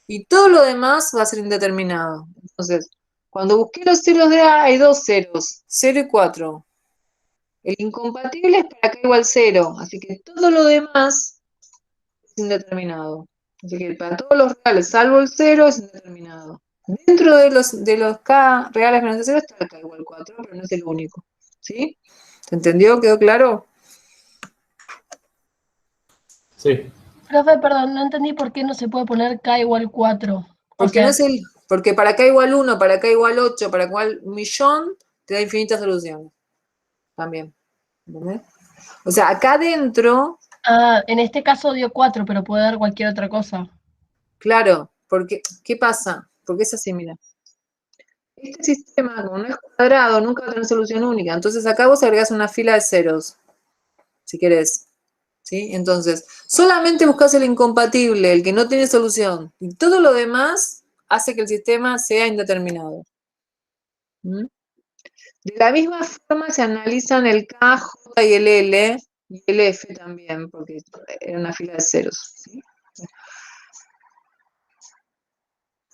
Speaker 1: y todo lo demás va a ser indeterminado. Entonces, cuando busqué los ceros de A, hay dos ceros, 0 y 4. El incompatible es para K igual 0, así que todo lo demás es indeterminado. Así que para todos los reales, salvo el 0, es indeterminado. Dentro de los K reales menos el 0 está el K igual 4, pero no es el único. ¿Sí? ¿Se entendió? ¿Quedó claro?
Speaker 2: Sí.
Speaker 4: Profe, perdón, no entendí por qué no se puede poner K igual 4. O
Speaker 1: Porque
Speaker 4: sea,
Speaker 1: no es porque para K igual 1, para K igual 8, para K igual 1.000.000, te da infinitas soluciones. También. ¿Entendés? O sea, acá adentro,
Speaker 4: en este caso dio 4, pero puede dar cualquier otra cosa.
Speaker 1: claro, porque, ¿qué pasa? Porque es así, mira. Este sistema, como no es cuadrado, nunca va a tener solución única. Entonces acá vos agregás una fila de ceros, si querés. ¿Sí? Entonces, solamente buscas el incompatible, el que no tiene solución. Y todo lo demás hace que el sistema sea indeterminado. ¿Mm? De la misma forma se analizan el K, J y el L, y el F también, porque era una fila de ceros. ¿Sí?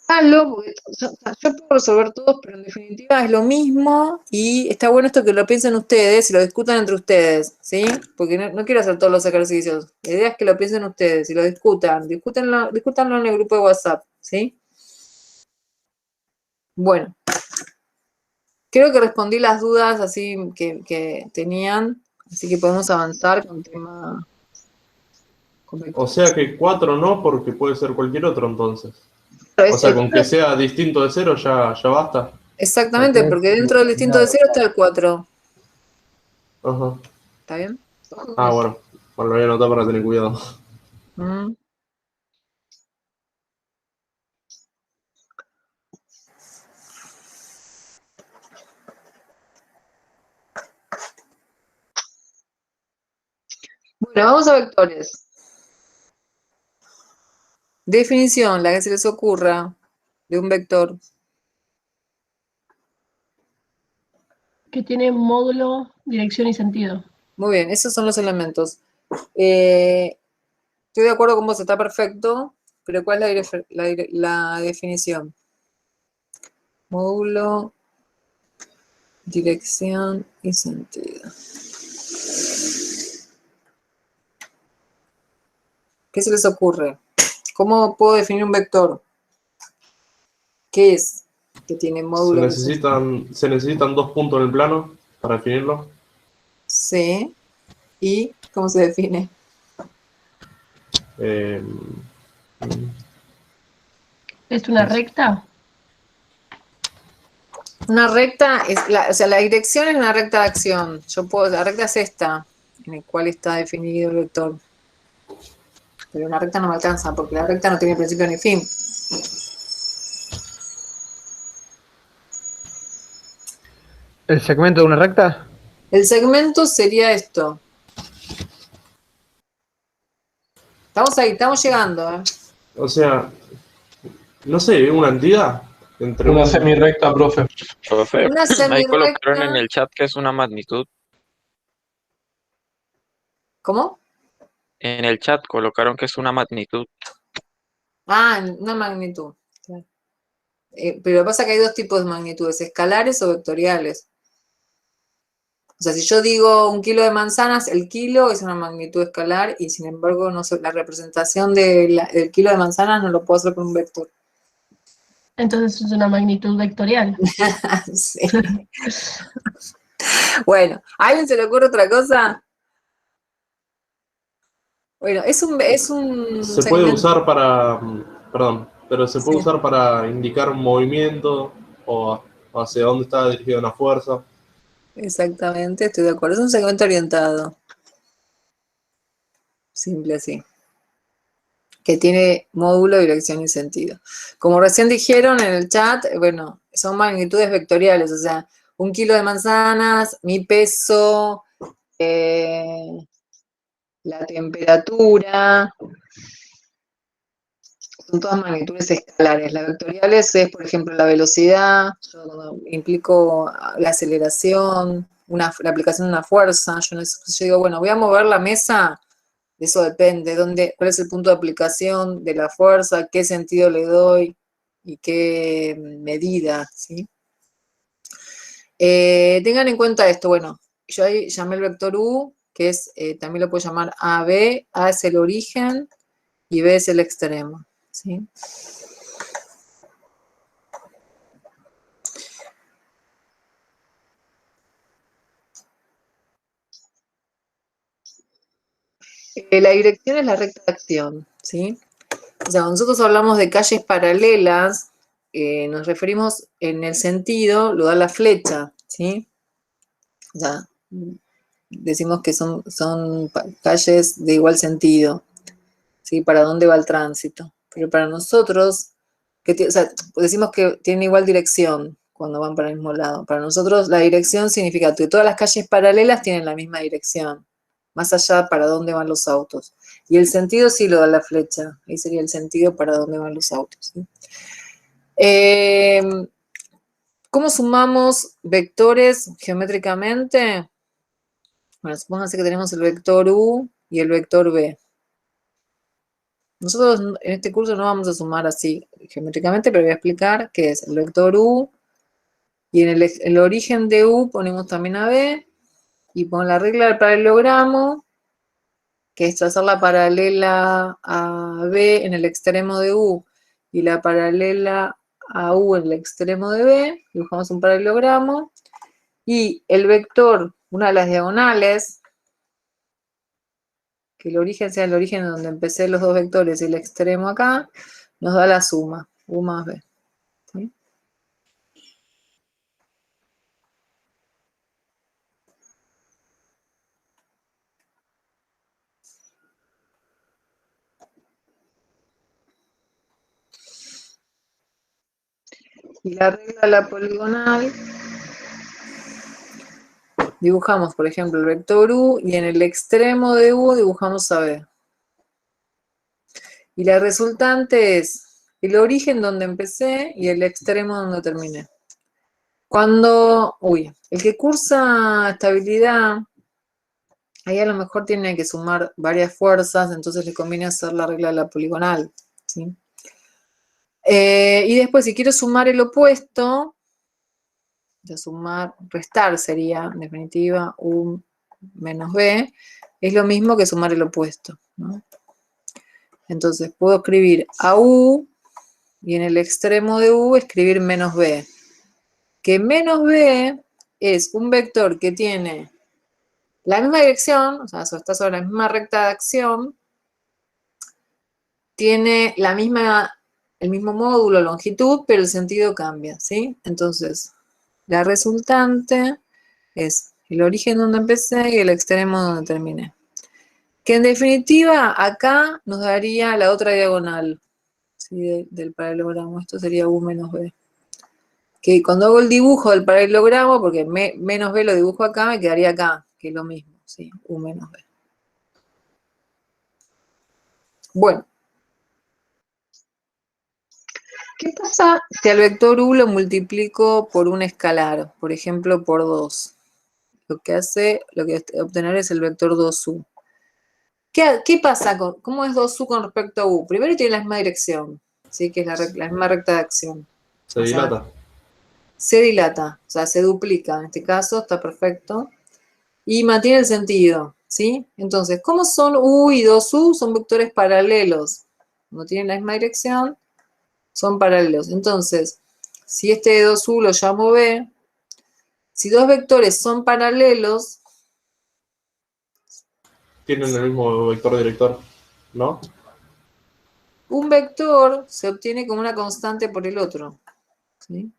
Speaker 1: Porque yo puedo resolver todos, pero en definitiva es lo mismo y está bueno esto que lo piensen ustedes y lo discutan entre ustedes, ¿sí? Porque no quiero hacer todos los ejercicios. La idea es que lo piensen ustedes y lo discútanlo en el grupo de WhatsApp, ¿sí? Bueno, creo que respondí las dudas así que tenían, así que podemos avanzar con el tema.
Speaker 2: O sea que 4 no, porque puede ser cualquier otro entonces.
Speaker 1: Pero
Speaker 2: O sea, con que sea distinto de 0 ya basta.
Speaker 1: exactamente, porque dentro del distinto de 0 está el 4.
Speaker 2: Ajá.
Speaker 1: ¿Está bien?
Speaker 2: Ah, bueno. Bueno, lo voy a anotar para tener cuidado.
Speaker 1: Mm. Bueno, vamos a vectores. Definición, la que se les ocurra de un vector.
Speaker 4: Que tiene módulo, dirección y sentido.
Speaker 1: Muy bien, esos son los elementos. Estoy de acuerdo con vos, está perfecto, pero ¿cuál es la definición? Módulo, dirección y sentido. ¿Qué se les ocurre? ¿Cómo puedo definir un vector? ¿Qué es? Que tiene
Speaker 2: Se
Speaker 1: módulo.
Speaker 2: necesitan 2 puntos en el plano para definirlo.
Speaker 1: Sí. ¿Y cómo se define?
Speaker 2: Eh,
Speaker 4: ¿Es una recta?
Speaker 1: Una recta, o sea, la dirección es una recta de acción. La recta es esta, en el cual está definido el vector. Pero una recta no me alcanza, porque la recta no tiene principio ni fin.
Speaker 6: ¿El segmento de una recta?
Speaker 1: El segmento sería esto. Estamos ahí, estamos llegando, ¿eh?
Speaker 2: o sea, no sé, una entidad entre
Speaker 7: Una semirrecta, profe.
Speaker 8: Profe,
Speaker 1: Una
Speaker 8: ahí colocaron en
Speaker 1: semirrecta.
Speaker 8: el chat que es una magnitud.
Speaker 1: ¿Cómo?
Speaker 8: En el chat colocaron que es una magnitud.
Speaker 1: Ah, una magnitud. Claro. Pero lo que pasa es que hay dos tipos de magnitudes, escalares o vectoriales. O sea, si yo digo 1 kilo de manzanas, el kilo es una magnitud escalar y sin embargo la representación del kilo de manzanas no lo puedo hacer con un vector.
Speaker 4: Entonces es una magnitud vectorial.
Speaker 1: Sí. Bueno, ¿a alguien se le ocurre otra cosa? Bueno, es un
Speaker 2: Se puede
Speaker 1: segmento.
Speaker 2: usar para, perdón, pero se puede
Speaker 1: Sí.
Speaker 2: usar para indicar un movimiento o hacia dónde está dirigida una fuerza.
Speaker 1: Exactamente, estoy de acuerdo. Es un segmento orientado. Simple así. Que tiene módulo, dirección y sentido. Como recién dijeron en el chat, bueno, son magnitudes vectoriales, o sea, 1 kilo de manzanas, mi peso, la temperatura, son todas magnitudes escalares. Las vectoriales es, por ejemplo, la velocidad, yo cuando implico la aceleración, la aplicación de una fuerza, yo digo, bueno, voy a mover la mesa. De eso depende, cuál es el punto de aplicación de la fuerza, qué sentido le doy y qué medida, ¿sí? Tengan en cuenta esto, bueno, yo ahí llamé el vector U, que es, también lo puedo llamar AB, A es el origen y B es el extremo, ¿sí? La dirección es la recta de acción, ¿sí? O sea, cuando nosotros hablamos de calles paralelas, nos referimos en el sentido, lo da la flecha, ¿sí? O sea, decimos que son calles de igual sentido, ¿sí? Para dónde va el tránsito. Pero para nosotros, o sea, decimos que tienen igual dirección cuando van para el mismo lado. Para nosotros la dirección significa que todas las calles paralelas tienen la misma dirección, más allá para dónde van los autos. Y el sentido sí lo da la flecha, ahí sería el sentido para dónde van los autos, ¿sí? ¿Cómo sumamos vectores geométricamente? Bueno, supónganse que tenemos el vector U y el vector B. Nosotros en este curso no vamos a sumar así geométricamente, pero voy a explicar qué es el vector U. Y en el origen de U ponemos también a B. Y con la regla del paralelogramo, que es trazar la paralela a B en el extremo de U y la paralela a U en el extremo de B, dibujamos un paralelogramo. Y el vector, una de las diagonales, que el origen sea el origen donde empecé los dos vectores y el extremo acá, nos da la suma, U más B. ¿Sí? Y la regla de la poligonal, dibujamos, por ejemplo, el vector U y en el extremo de U dibujamos a B. Y la resultante es el origen donde empecé y el extremo donde terminé. El que cursa estabilidad, ahí a lo mejor tiene que sumar varias fuerzas, entonces le conviene hacer la regla de la poligonal, ¿sí? Y después, si quiero sumar el opuesto, restar sería, en definitiva, U menos B, es lo mismo que sumar el opuesto, ¿no? Entonces puedo escribir a U y en el extremo de U escribir menos B. Que menos B es un vector que tiene la misma dirección, o sea, está sobre la misma recta de acción, tiene el mismo módulo, longitud, pero el sentido cambia, ¿sí? Entonces, la resultante es el origen donde empecé y el extremo donde terminé. Que en definitiva, acá nos daría la otra diagonal, ¿sí? Del paralelogramo. Esto sería U menos B. Que cuando hago el dibujo del paralelogramo, porque menos B lo dibujo acá, me quedaría acá, que es lo mismo, ¿sí? U menos B. Bueno. ¿Qué pasa si al vector U lo multiplico por un escalar? Por ejemplo, por 2. Lo que obtener es el vector 2U. ¿Qué pasa cómo es 2U con respecto a U? Primero tiene la misma dirección, ¿sí? Que es la misma recta de acción.
Speaker 2: Se dilata.
Speaker 1: Se dilata, o sea, se duplica. En este caso está perfecto. Y mantiene el sentido, ¿sí? Entonces, ¿cómo son U y 2U? Son vectores paralelos. No tienen la misma dirección, son paralelos. Entonces, si este de 2U lo llamo B, si dos vectores son paralelos,
Speaker 2: Tienen el mismo vector director, ¿no?
Speaker 1: un vector se obtiene como una constante por el otro, ¿sí?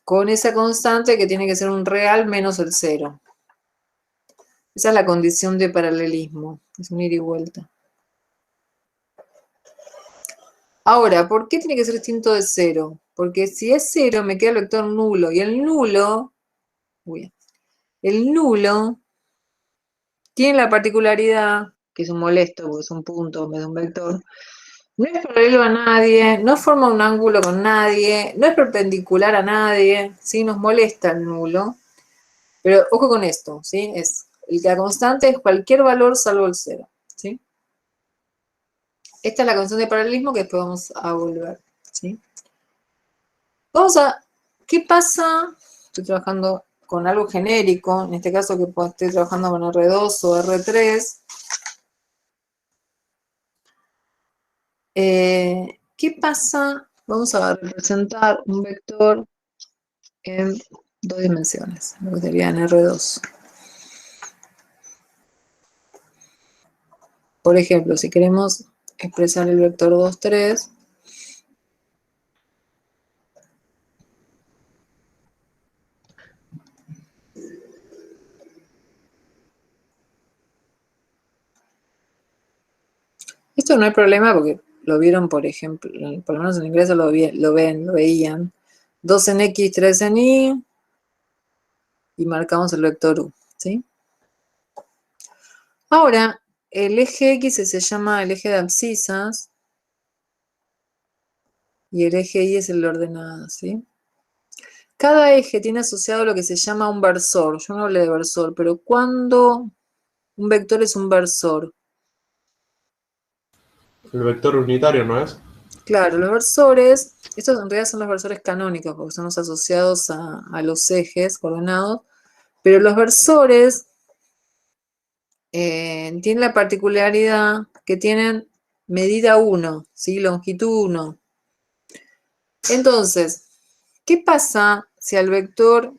Speaker 1: Con esa constante que tiene que ser un real menos el cero. Esa es la condición de paralelismo, es un ir y vuelta. Ahora, ¿por qué tiene que ser distinto de cero? Porque si es cero me queda el vector nulo, y el nulo tiene la particularidad, que es un molesto porque es un punto en vez de un vector, no es paralelo a nadie, no forma un ángulo con nadie, no es perpendicular a nadie, ¿sí? Nos molesta el nulo. Pero ojo con esto, ¿sí? La constante es cualquier valor salvo el cero, ¿sí? Esta es la constante de paralelismo que después vamos a volver, ¿sí? ¿Qué pasa? Estoy trabajando con algo genérico, en este caso que estoy trabajando con R2 o R3. ¿Qué pasa? Vamos a representar un vector en dos dimensiones, lo que sería en R2. Por ejemplo, si queremos expresar el vector 2, 3, esto no hay problema porque lo vieron, por ejemplo, por lo menos en inglés lo veían. 2 en X, 3 en Y, y marcamos el vector U, ¿sí? Ahora, el eje X se llama el eje de abscisas, y el eje Y es el de ordenadas, ¿sí? Cada eje tiene asociado lo que se llama un versor. Yo no hablé de versor, pero ¿cuándo un vector es un versor?
Speaker 2: El vector unitario, ¿no es?
Speaker 1: Claro, los versores, estos en realidad son los versores canónicos, porque son los asociados a los ejes coordenados, pero los versores tienen la particularidad que tienen medida 1, ¿sí? Longitud 1. Entonces, ¿qué pasa si al vector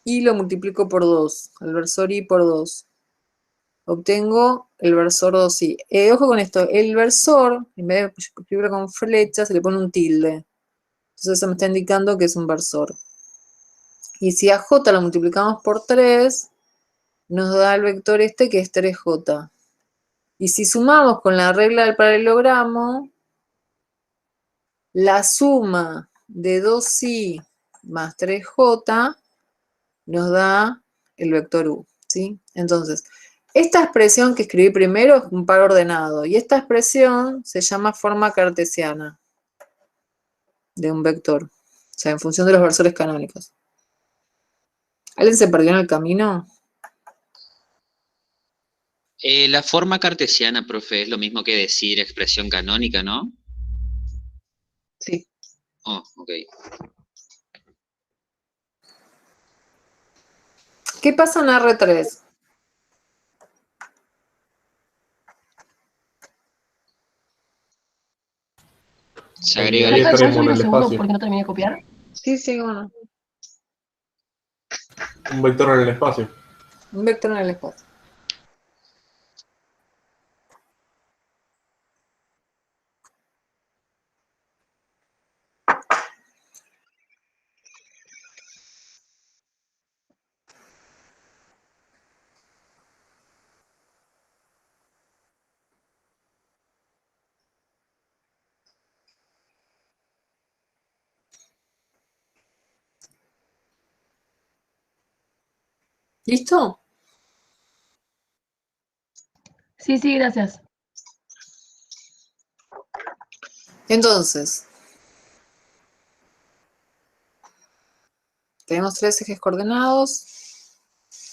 Speaker 1: Y lo multiplico por 2? Al versor Y por 2. Obtengo el versor 2Y. Ojo con esto, el versor, en vez de escribirlo con flecha, se le pone un tilde. Entonces eso me está indicando que es un versor. Y si a J lo multiplicamos por 3, nos da el vector este que es 3J. Y si sumamos con la regla del paralelogramo, la suma de 2Y más 3J nos da el vector U, ¿sí? Entonces, esta expresión que escribí primero es un par ordenado, y esta expresión se llama forma cartesiana de un vector, o sea, en función de los versores canónicos. ¿Alguien se perdió en el camino?
Speaker 7: La forma cartesiana, profe, es lo mismo que decir expresión canónica, ¿no?
Speaker 1: Sí.
Speaker 7: Oh, ok.
Speaker 1: ¿Qué pasa en R3?
Speaker 7: Se
Speaker 2: Y
Speaker 7: agrega
Speaker 2: ahí
Speaker 4: Rafael, ¿puedes
Speaker 2: estaremos
Speaker 4: subir
Speaker 2: en
Speaker 4: un
Speaker 2: el
Speaker 4: segundo
Speaker 2: espacio.
Speaker 4: porque no terminé de copiar?
Speaker 1: Sí, sí, bueno.
Speaker 2: Un vector en el espacio.
Speaker 1: Un vector en el espacio. ¿Listo?
Speaker 4: Sí, sí, gracias.
Speaker 1: Entonces, tenemos tres ejes coordenados,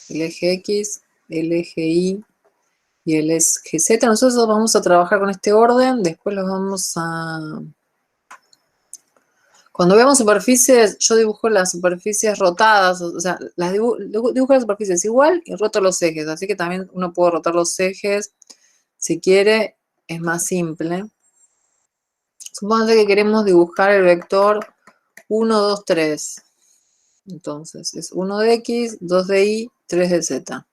Speaker 1: el eje X, el eje Y y el eje Z. Nosotros vamos a trabajar con este orden, después los vamos a... Cuando veamos superficies, yo dibujo las superficies rotadas, o sea, dibujo las superficies igual y roto los ejes, así que también uno puede rotar los ejes, si quiere, es más simple. Supónganse que queremos dibujar el vector 1, 2, 3. Entonces, es 1 de X, 2 de Y, 3 de Z.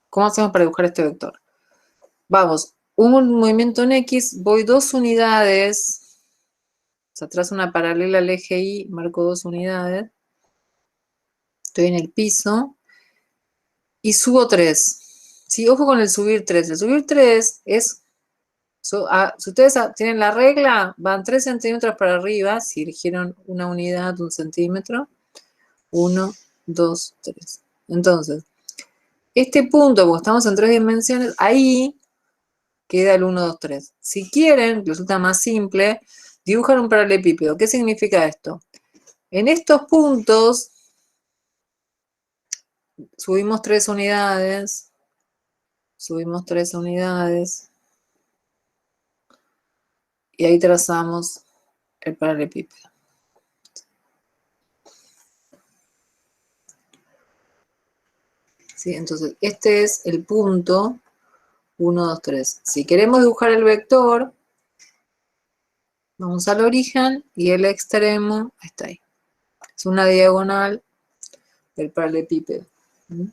Speaker 1: ¿Cómo hacemos para dibujar este vector? Vamos, un movimiento en X, voy 2 unidades, o sea, trazo una paralela al eje Y, marco 2 unidades, estoy en el piso, y subo 3. Sí, ojo con el subir 3. El subir 3 es, si ustedes tienen la regla, van 3 centímetros para arriba, si eligieron una unidad de 1 centímetro, 1, 2, 3. Entonces, este punto, porque estamos en 3 dimensiones, ahí queda el 1, 2, 3. Si quieren, resulta más simple, dibujar un paralelepípedo. ¿Qué significa esto? En estos puntos subimos 3 unidades, y ahí trazamos el paralelepípedo. ¿Sí? Entonces, este es el punto 1, 2, 3. Si queremos dibujar el vector, vamos al origen y el extremo está ahí. Es una diagonal del paralelepípedo. ¿Mm?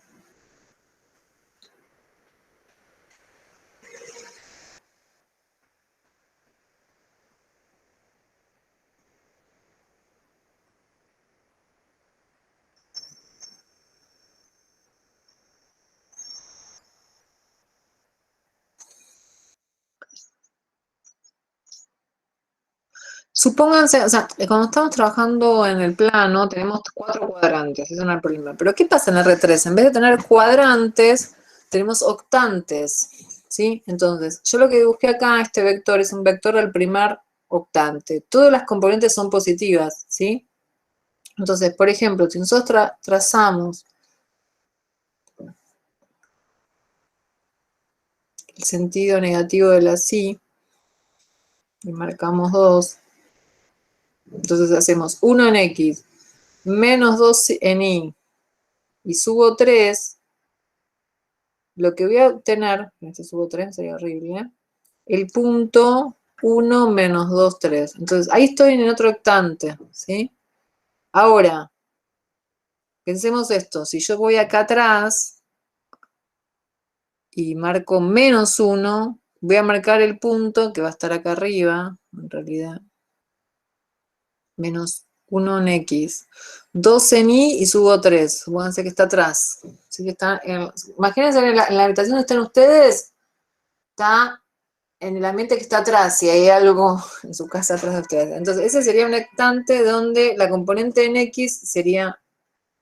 Speaker 1: Supónganse, o sea, cuando estamos trabajando en el plano, tenemos 4 cuadrantes, eso no es el problema. Pero ¿qué pasa en R3? En vez de tener cuadrantes, tenemos octantes, ¿sí? Entonces, yo lo que dibujé acá, este vector, es un vector del primer octante. Todas las componentes son positivas, ¿sí? Entonces, por ejemplo, si nosotros trazamos el sentido negativo de la sí, y marcamos 2, entonces hacemos 1 en X, menos 2 en Y, y subo 3, lo que voy a obtener, en este subo 3 sería horrible, ¿eh? El punto 1 menos 2, 3. Entonces, ahí estoy en otro octante, ¿sí? Ahora, pensemos esto, si yo voy acá atrás y marco menos 1, voy a marcar el punto que va a estar acá arriba, en realidad, menos 1 en X, 2 en Y y subo 3. Supónganse que está atrás. Así que está imagínense en la habitación donde están ustedes, está en el ambiente que está atrás, si hay algo en su casa atrás de ustedes. Entonces, ese sería un octante donde la componente en X sería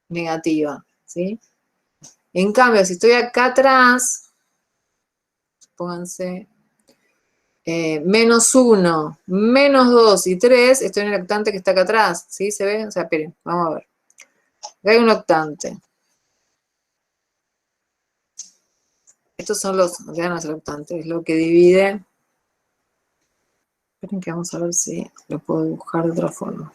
Speaker 1: negativa, ¿sí? En cambio, si estoy acá atrás, pónganse menos 1, menos 2 y 3, estoy en el octante que está acá atrás, ¿sí? ¿Se ve? O sea, esperen, vamos a ver. Acá hay un octante. Estos son los, ya no es el octante, es lo que divide. Esperen que vamos a ver si lo puedo dibujar de otra forma.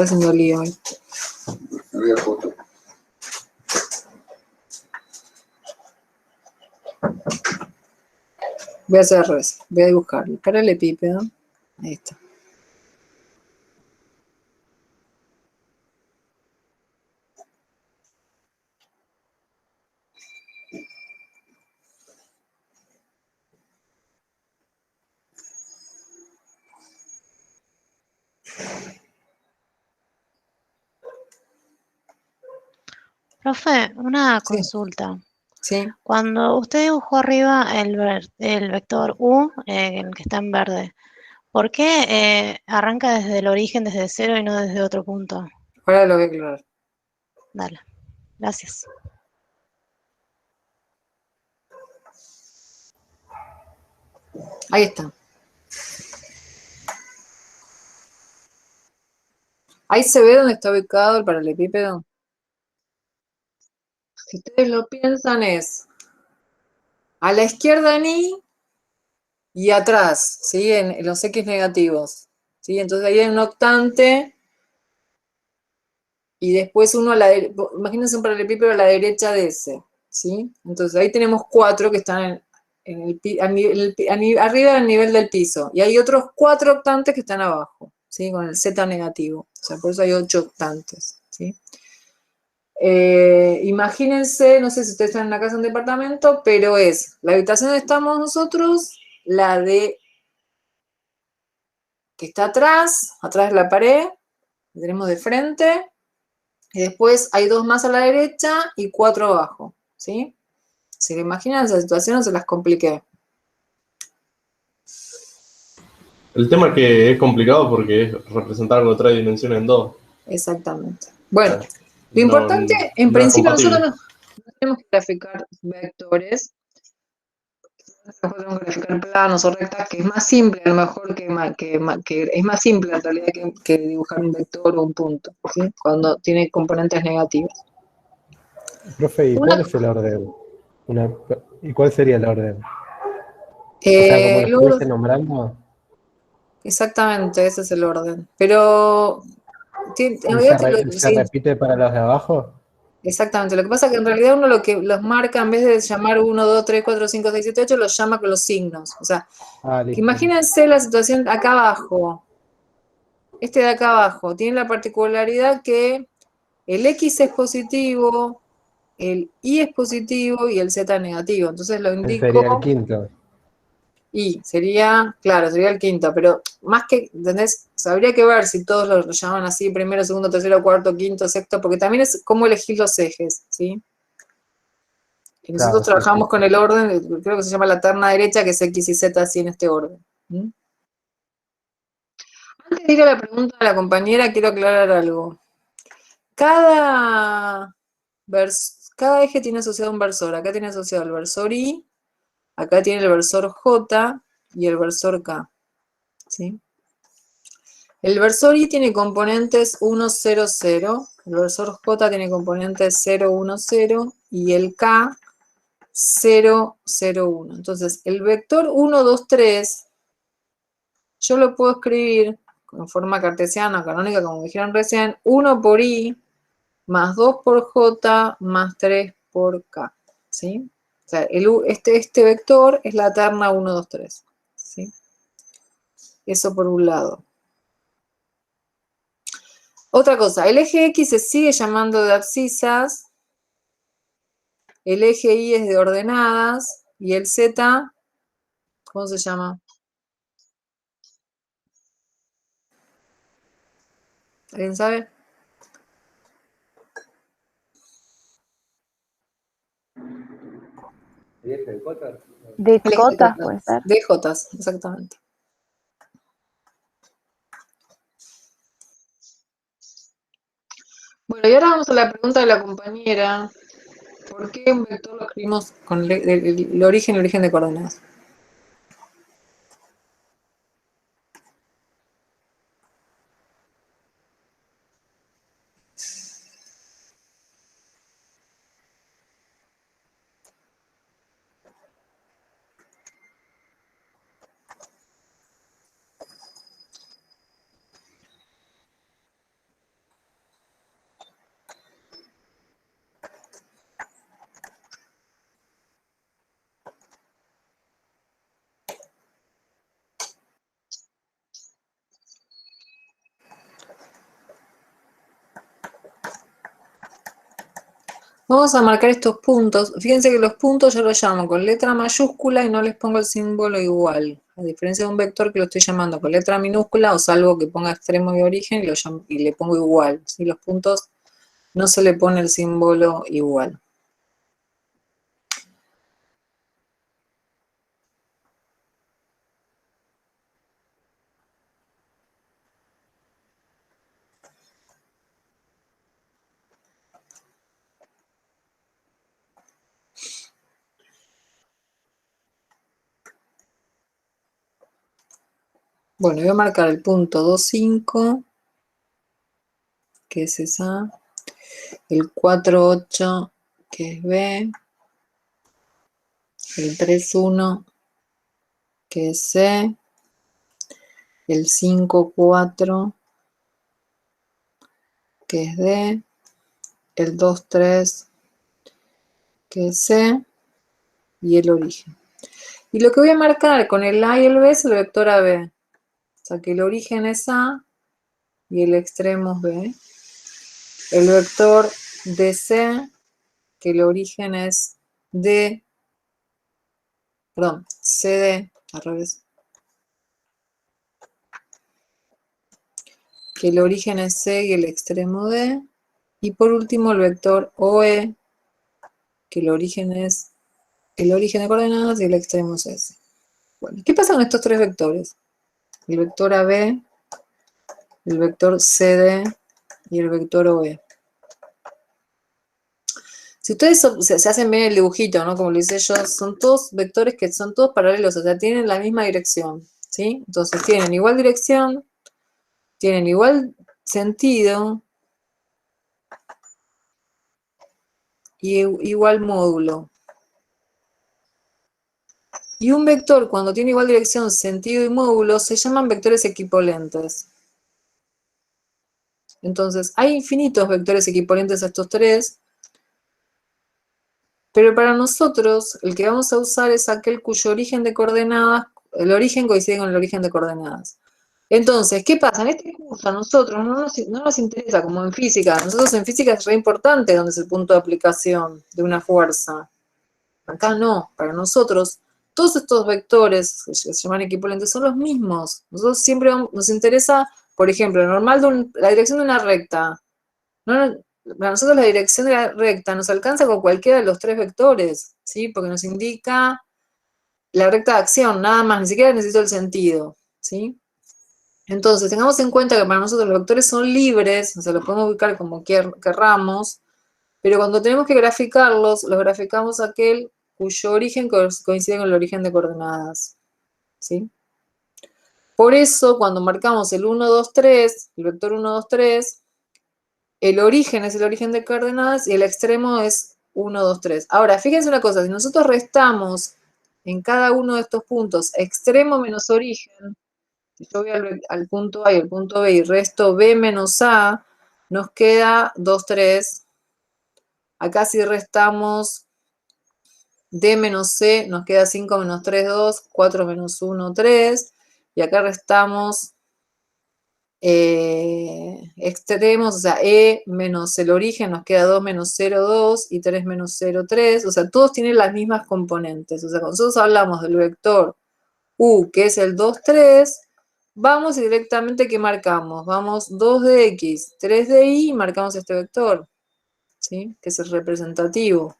Speaker 1: Estoy haciendo lío hoy.
Speaker 9: Había foto.
Speaker 1: Voy a hacer al revés. Voy a dibujar el paralelepípedo. Ahí está.
Speaker 10: Profe, una
Speaker 1: Sí,
Speaker 10: consulta.
Speaker 1: sí.
Speaker 10: Cuando usted dibujó arriba el vector U, el que está en verde, ¿por qué arranca desde el origen, desde cero y no desde otro punto?
Speaker 1: Ahora lo voy a aclarar.
Speaker 10: Dale, gracias.
Speaker 1: Ahí está. Ahí se ve dónde está ubicado el paralelepípedo. Si ustedes lo piensan es a la izquierda en Y y atrás, ¿sí? En los X negativos, ¿sí? Entonces ahí hay un octante y después uno a la derecha, imagínense un paralelepípedo a la derecha de ese, ¿sí? Entonces ahí tenemos 4 que están arriba del nivel del piso y hay otros 4 octantes que están abajo, ¿sí? Con el Z negativo, o sea, por eso hay 8 octantes, ¿sí? Imagínense, no sé si ustedes están en una casa o un departamento, pero es la habitación donde estamos nosotros, la de que está atrás de la pared, la tenemos de frente, y después hay 2 más a la derecha y 4 abajo, ¿sí? Si se imaginan esa situación, no se las compliqué.
Speaker 2: El tema es que es complicado porque es representar con otra dimensión en 2.
Speaker 1: Exactamente. Bueno, lo
Speaker 2: No,
Speaker 1: importante, en
Speaker 2: no es
Speaker 1: principio, nosotros
Speaker 2: compatible.
Speaker 1: no tenemos que graficar vectores, podemos graficar planos o rectas, que es más simple, a lo mejor que es más simple en realidad que dibujar un vector o un punto, ¿sí? Cuando tiene componentes negativos.
Speaker 11: Profe, ¿y
Speaker 1: Una,
Speaker 11: cuál es el orden? ¿Y cuál sería el orden? O sea, como lo estuviese nombrando,
Speaker 1: exactamente, ese es el orden. Pero en
Speaker 11: ¿y
Speaker 1: realidad
Speaker 11: se
Speaker 1: sí,
Speaker 11: repite para los de abajo?
Speaker 1: exactamente. Lo que pasa es que en realidad uno lo que los marca, en vez de llamar 1, 2, 3, 4, 5, 6, 7, 8, los llama con los signos. O sea,
Speaker 11: Ah,
Speaker 1: que
Speaker 11: listo, listo.
Speaker 1: imagínense la situación acá abajo. Este de acá abajo tiene la particularidad que el X es positivo, el Y es positivo y el Z negativo. Entonces lo
Speaker 11: Ese sería el
Speaker 1: indico
Speaker 11: quinto.
Speaker 1: y sería, claro, sería el quinto, pero más que, ¿entendés? O sea, habría que ver si todos lo llaman así, primero, segundo, tercero, cuarto, quinto, sexto, porque también es cómo elegir los ejes, ¿sí? Y nosotros
Speaker 11: Claro, sí, sí.
Speaker 1: trabajamos con el orden, creo que se llama la terna derecha, que es X y Z así en este orden. ¿Mm? Antes de ir a la pregunta de la compañera, quiero aclarar algo. Cada eje tiene asociado un versor. Acá tiene asociado el versor I, acá tiene el versor J y el versor K. ¿Sí? El versor I tiene componentes 1, 0, 0. El versor J tiene componentes 0, 1, 0. Y el K, 0, 0, 1. Entonces, el vector 1, 2, 3, yo lo puedo escribir en forma cartesiana, canónica, como dijeron recién, 1 por I, más 2 por J, más 3 por K, ¿sí? O sea, este vector es la terna 1, 2, 3, ¿sí? Eso por un lado. Otra cosa, el eje X se sigue llamando de abscisas, el eje Y es de ordenadas, y el Z, ¿cómo se llama? ¿Alguien sabe?
Speaker 11: ¿Y ese el Cotter?
Speaker 12: De
Speaker 1: El eje de
Speaker 12: cotas, puede
Speaker 1: cotas,
Speaker 12: ser.
Speaker 1: de Jotas, exactamente. Bueno, y ahora vamos a la pregunta de la compañera. ¿Por qué un vector lo escribimos con el origen de coordenadas? Vamos a marcar estos puntos. Fíjense que los puntos yo los llamo con letra mayúscula y no les pongo el símbolo igual. A diferencia de un vector que lo estoy llamando con letra minúscula, o salvo que ponga extremo y origen y le pongo igual. ¿Sí? Los puntos no se le pone el símbolo igual. Bueno, voy a marcar el punto 2,5, que es esa, el 4,8, que es B, el 3,1, que es C, el 5,4, que es D, el 2,3, que es C, y el origen. Y lo que voy a marcar con el A y el B es el vector AB. O sea que el origen es A y el extremo es B. El vector DC, que el origen es D, perdón, CD, al revés. Que el origen es C y el extremo D. Y por último el vector OE, que el origen es el origen de coordenadas y el extremo es S. Bueno, ¿qué pasa con estos tres vectores? El vector AB, el vector CD y el vector OE. Si ustedes se hacen bien el dibujito, ¿no? Como lo hice yo, son todos vectores que son todos paralelos, o sea, tienen la misma dirección, ¿sí? Entonces tienen igual dirección, tienen igual sentido y igual módulo. Y un vector, cuando tiene igual dirección, sentido y módulo, se llaman vectores equipolentes. Entonces, hay infinitos vectores equipolentes a estos tres, pero para nosotros, el que vamos a usar es aquel cuyo origen de coordenadas, el origen coincide con el origen de coordenadas. Entonces, ¿qué pasa? En este curso a nosotros no nos interesa, como en física. Nosotros en física es re importante dónde es el punto de aplicación de una fuerza. Acá no, para nosotros, todos estos vectores que se llaman equipolentes son los mismos. Nosotros siempre nos interesa, por ejemplo, la dirección de una recta. Para nosotros la dirección de la recta nos alcanza con cualquiera de los tres vectores, ¿sí? Porque nos indica la recta de acción, nada más, ni siquiera necesito el sentido, ¿sí? Entonces, tengamos en cuenta que para nosotros los vectores son libres, o sea, los podemos ubicar como querramos, pero cuando tenemos que graficarlos, los graficamos aquel cuyo origen coincide con el origen de coordenadas, ¿sí? Por eso, cuando marcamos el 1, 2, 3, el vector 1, 2, 3, el origen es el origen de coordenadas y el extremo es 1, 2, 3. Ahora, fíjense una cosa, si nosotros restamos en cada uno de estos puntos extremo menos origen, si yo voy al punto A y al punto B y resto B menos A, nos queda 2, 3. Acá si restamos D menos C, nos queda 5 menos 3, 2, 4 menos 1, 3. Y acá restamos extremos, o sea, E menos el origen, nos queda 2 menos 0, 2 y 3 menos 0, 3. O sea, todos tienen las mismas componentes. O sea, cuando nosotros hablamos del vector U, que es el 2, 3, vamos y directamente, ¿qué marcamos? Vamos 2 de X, 3 de Y y marcamos este vector, ¿sí? Que es el representativo.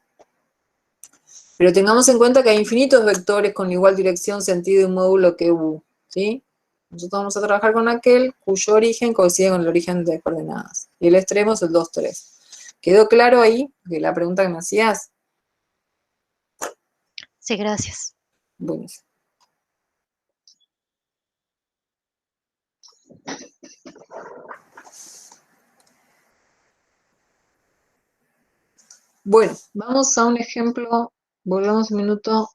Speaker 1: Pero tengamos en cuenta que hay infinitos vectores con igual dirección, sentido y módulo que U, ¿sí? Nosotros vamos a trabajar con aquel cuyo origen coincide con el origen de coordenadas. Y el extremo es el 2, 3. ¿Quedó claro ahí la pregunta que me hacías?
Speaker 10: Sí, gracias.
Speaker 1: Buenísimo. Bueno, vamos a un ejemplo. Volvamos un minuto.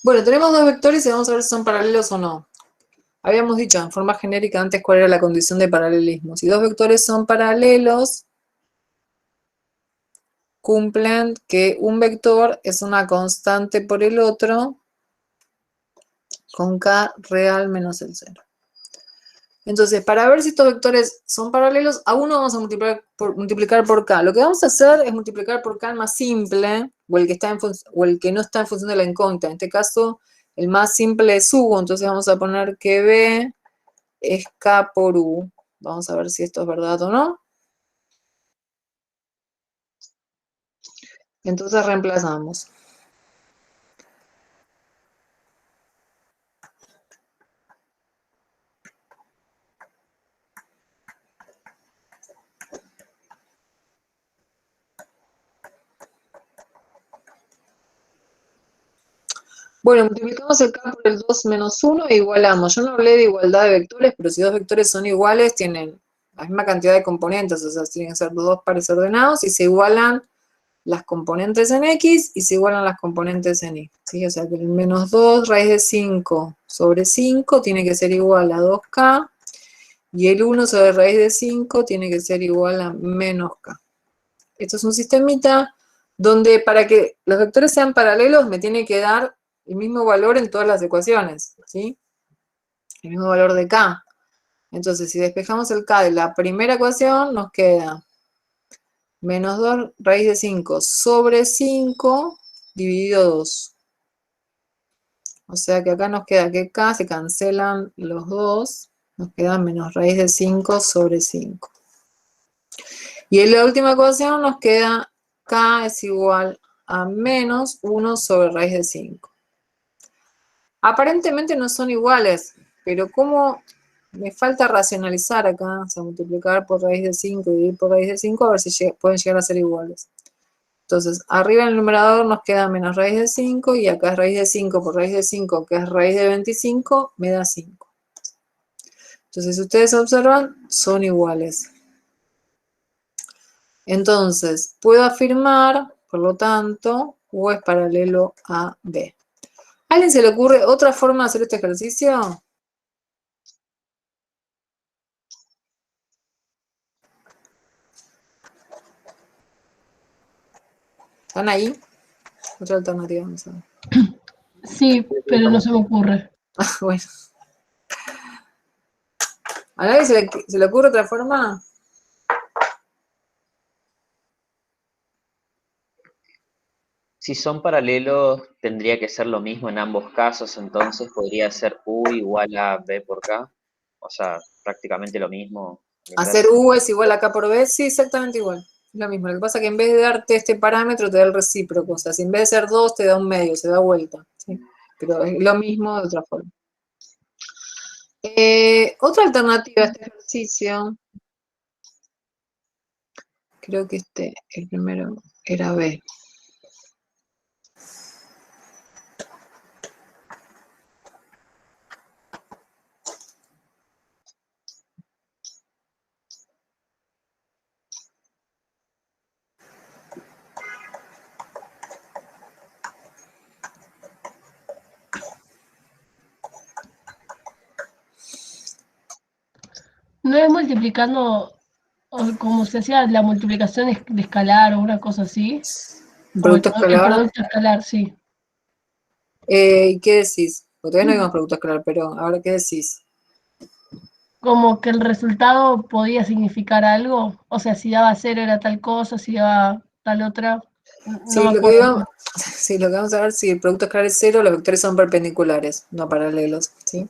Speaker 1: Bueno, tenemos dos vectores y vamos a ver si son paralelos o no. Habíamos dicho en forma genérica antes cuál era la condición de paralelismo. Si dos vectores son paralelos, cumplen que un vector es una constante por el otro con k real menos el 0. Entonces, para ver si estos vectores son paralelos, a uno vamos a multiplicar por k. Lo que vamos a hacer es multiplicar por k el más simple, o el que, o el que no está en función de la incógnita. En este caso, el más simple es u, entonces vamos a poner que b es k por u. Vamos a ver si esto es verdad o no. Entonces reemplazamos. Bueno, multiplicamos el k por el 2 menos 1 e igualamos. Yo no hablé de igualdad de vectores, pero si dos vectores son iguales, tienen la misma cantidad de componentes, o sea, tienen que ser dos pares ordenados y se igualan las componentes en x y se igualan las componentes en y. ¿Sí? O sea que el menos 2 raíz de 5 sobre 5 tiene que ser igual a 2k y el 1 sobre raíz de 5 tiene que ser igual a menos k. Esto es un sistemita donde para que los vectores sean paralelos me tiene que dar el mismo valor en todas las ecuaciones, ¿sí? El mismo valor de k. Entonces, si despejamos el k de la primera ecuación, nos queda menos 2 raíz de 5 sobre 5 dividido 2. O sea que acá nos queda que k, se cancelan los dos, nos queda menos raíz de 5 sobre 5. Y en la última ecuación nos queda k es igual a menos 1 sobre raíz de 5. Aparentemente no son iguales, pero como me falta racionalizar acá, o sea, multiplicar por raíz de 5 y dividir por raíz de 5, a ver si pueden llegar a ser iguales. Entonces, arriba en el numerador nos queda menos raíz de 5 y acá es raíz de 5 por raíz de 5, que es raíz de 25, me da 5. Entonces, si ustedes observan, son iguales. Entonces, puedo afirmar, por lo tanto, U es paralelo a B. ¿A alguien se le ocurre otra forma de hacer este ejercicio? ¿Están ahí? Otra alternativa, vamos a ver.
Speaker 4: Sí, pero no se me ocurre.
Speaker 1: Bueno. ¿A nadie se le ocurre otra forma?
Speaker 12: Si son paralelos, tendría que ser lo mismo en ambos casos, entonces podría ser U igual a B por K. O sea, prácticamente lo mismo.
Speaker 1: Hacer U es igual a K por B, sí, exactamente igual. Lo mismo. Lo que pasa es que en vez de darte este parámetro, te da el recíproco. O sea, si en vez de ser 2, te da un medio, se da vuelta. ¿Sí? Pero es lo mismo de otra forma. Otra alternativa a este ejercicio, creo que el primero era B.
Speaker 4: ¿No es multiplicando, o como se hacía la multiplicación de escalar o una cosa así?
Speaker 1: ¿Producto escalar?
Speaker 4: El producto escalar, sí.
Speaker 1: ¿Y qué decís? Porque todavía no vimos producto escalar, pero ahora, ¿qué decís?
Speaker 4: Como que el resultado podía significar algo. O sea, si daba 0 era tal cosa, si daba tal otra.
Speaker 1: Sí, lo que vamos a ver, si el producto escalar es 0, los vectores son perpendiculares, no paralelos, ¿sí?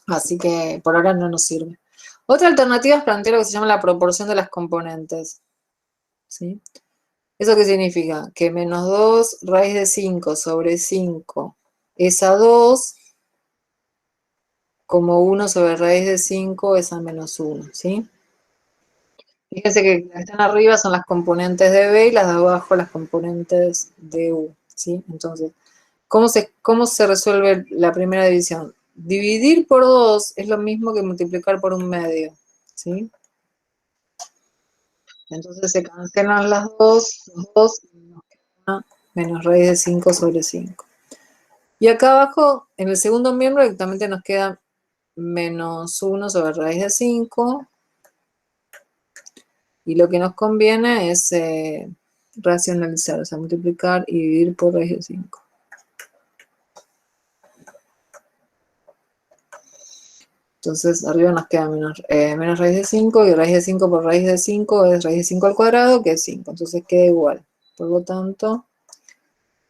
Speaker 1: Así que por ahora no nos sirve. Otra alternativa es plantear lo que se llama la proporción de las componentes, ¿sí? ¿Eso qué significa? Que menos 2 raíz de 5 sobre 5 es a 2, como 1 sobre raíz de 5 es a menos 1, ¿sí? Fíjense que las que están arriba son las componentes de B y las de abajo las componentes de U, ¿sí? Entonces, ¿cómo se resuelve la primera división? Dividir por 2 es lo mismo que multiplicar por un medio, ¿sí? Entonces se cancelan los dos y nos queda menos raíz de 5 sobre 5. Y acá abajo, en el segundo miembro, directamente nos queda menos 1 sobre raíz de 5. Y lo que nos conviene es racionalizar, o sea, multiplicar y dividir por raíz de 5. Entonces, arriba nos queda menos raíz de 5, y raíz de 5 por raíz de 5 es raíz de 5 al cuadrado, que es 5. Entonces, queda igual. Por lo tanto,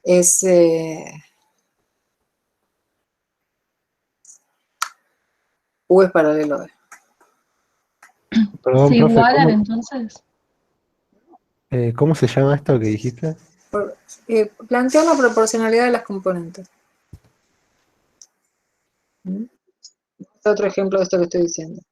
Speaker 1: es... U es paralelo a B.
Speaker 11: Perdón,
Speaker 4: ¿Se
Speaker 11: profe,
Speaker 4: igualan entonces?
Speaker 11: ¿cómo se llama esto que dijiste?
Speaker 1: Plantear la proporcionalidad de las componentes. Otro ejemplo de esto que estoy diciendo.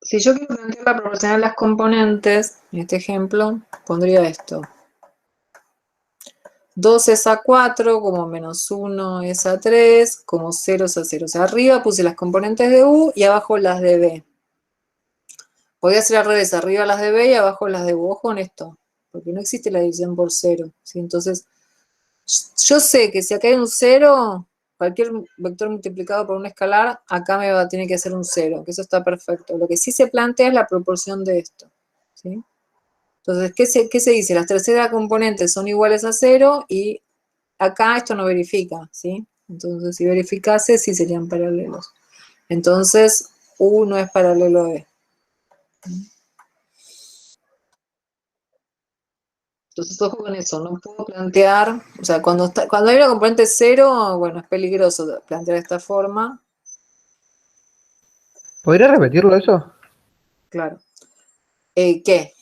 Speaker 1: Si yo quiero plantear la proporcionalidad de las componentes, en este ejemplo, pondría esto. 2 es a 4, como menos 1 es a 3, como 0 es a 0. O sea, arriba puse las componentes de U y abajo las de B. Podría hacer al revés, arriba las de B y abajo las de U. Ojo con esto, porque no existe la división por 0. ¿Sí? Entonces, yo sé que si acá hay un 0, cualquier vector multiplicado por un escalar, acá me va a tener que hacer un 0, que eso está perfecto. Lo que sí se plantea es la proporción de esto. ¿Sí? Entonces, ¿qué se dice? Las terceras componentes son iguales a 0 y acá esto no verifica, ¿sí? Entonces, si verificase, sí serían paralelos. Entonces, U no es paralelo a B. Entonces, ojo con eso, no puedo plantear, o sea, cuando hay una componente 0, bueno, es peligroso plantear de esta forma.
Speaker 6: ¿Podría repetirlo eso?
Speaker 1: Claro. ¿Qué?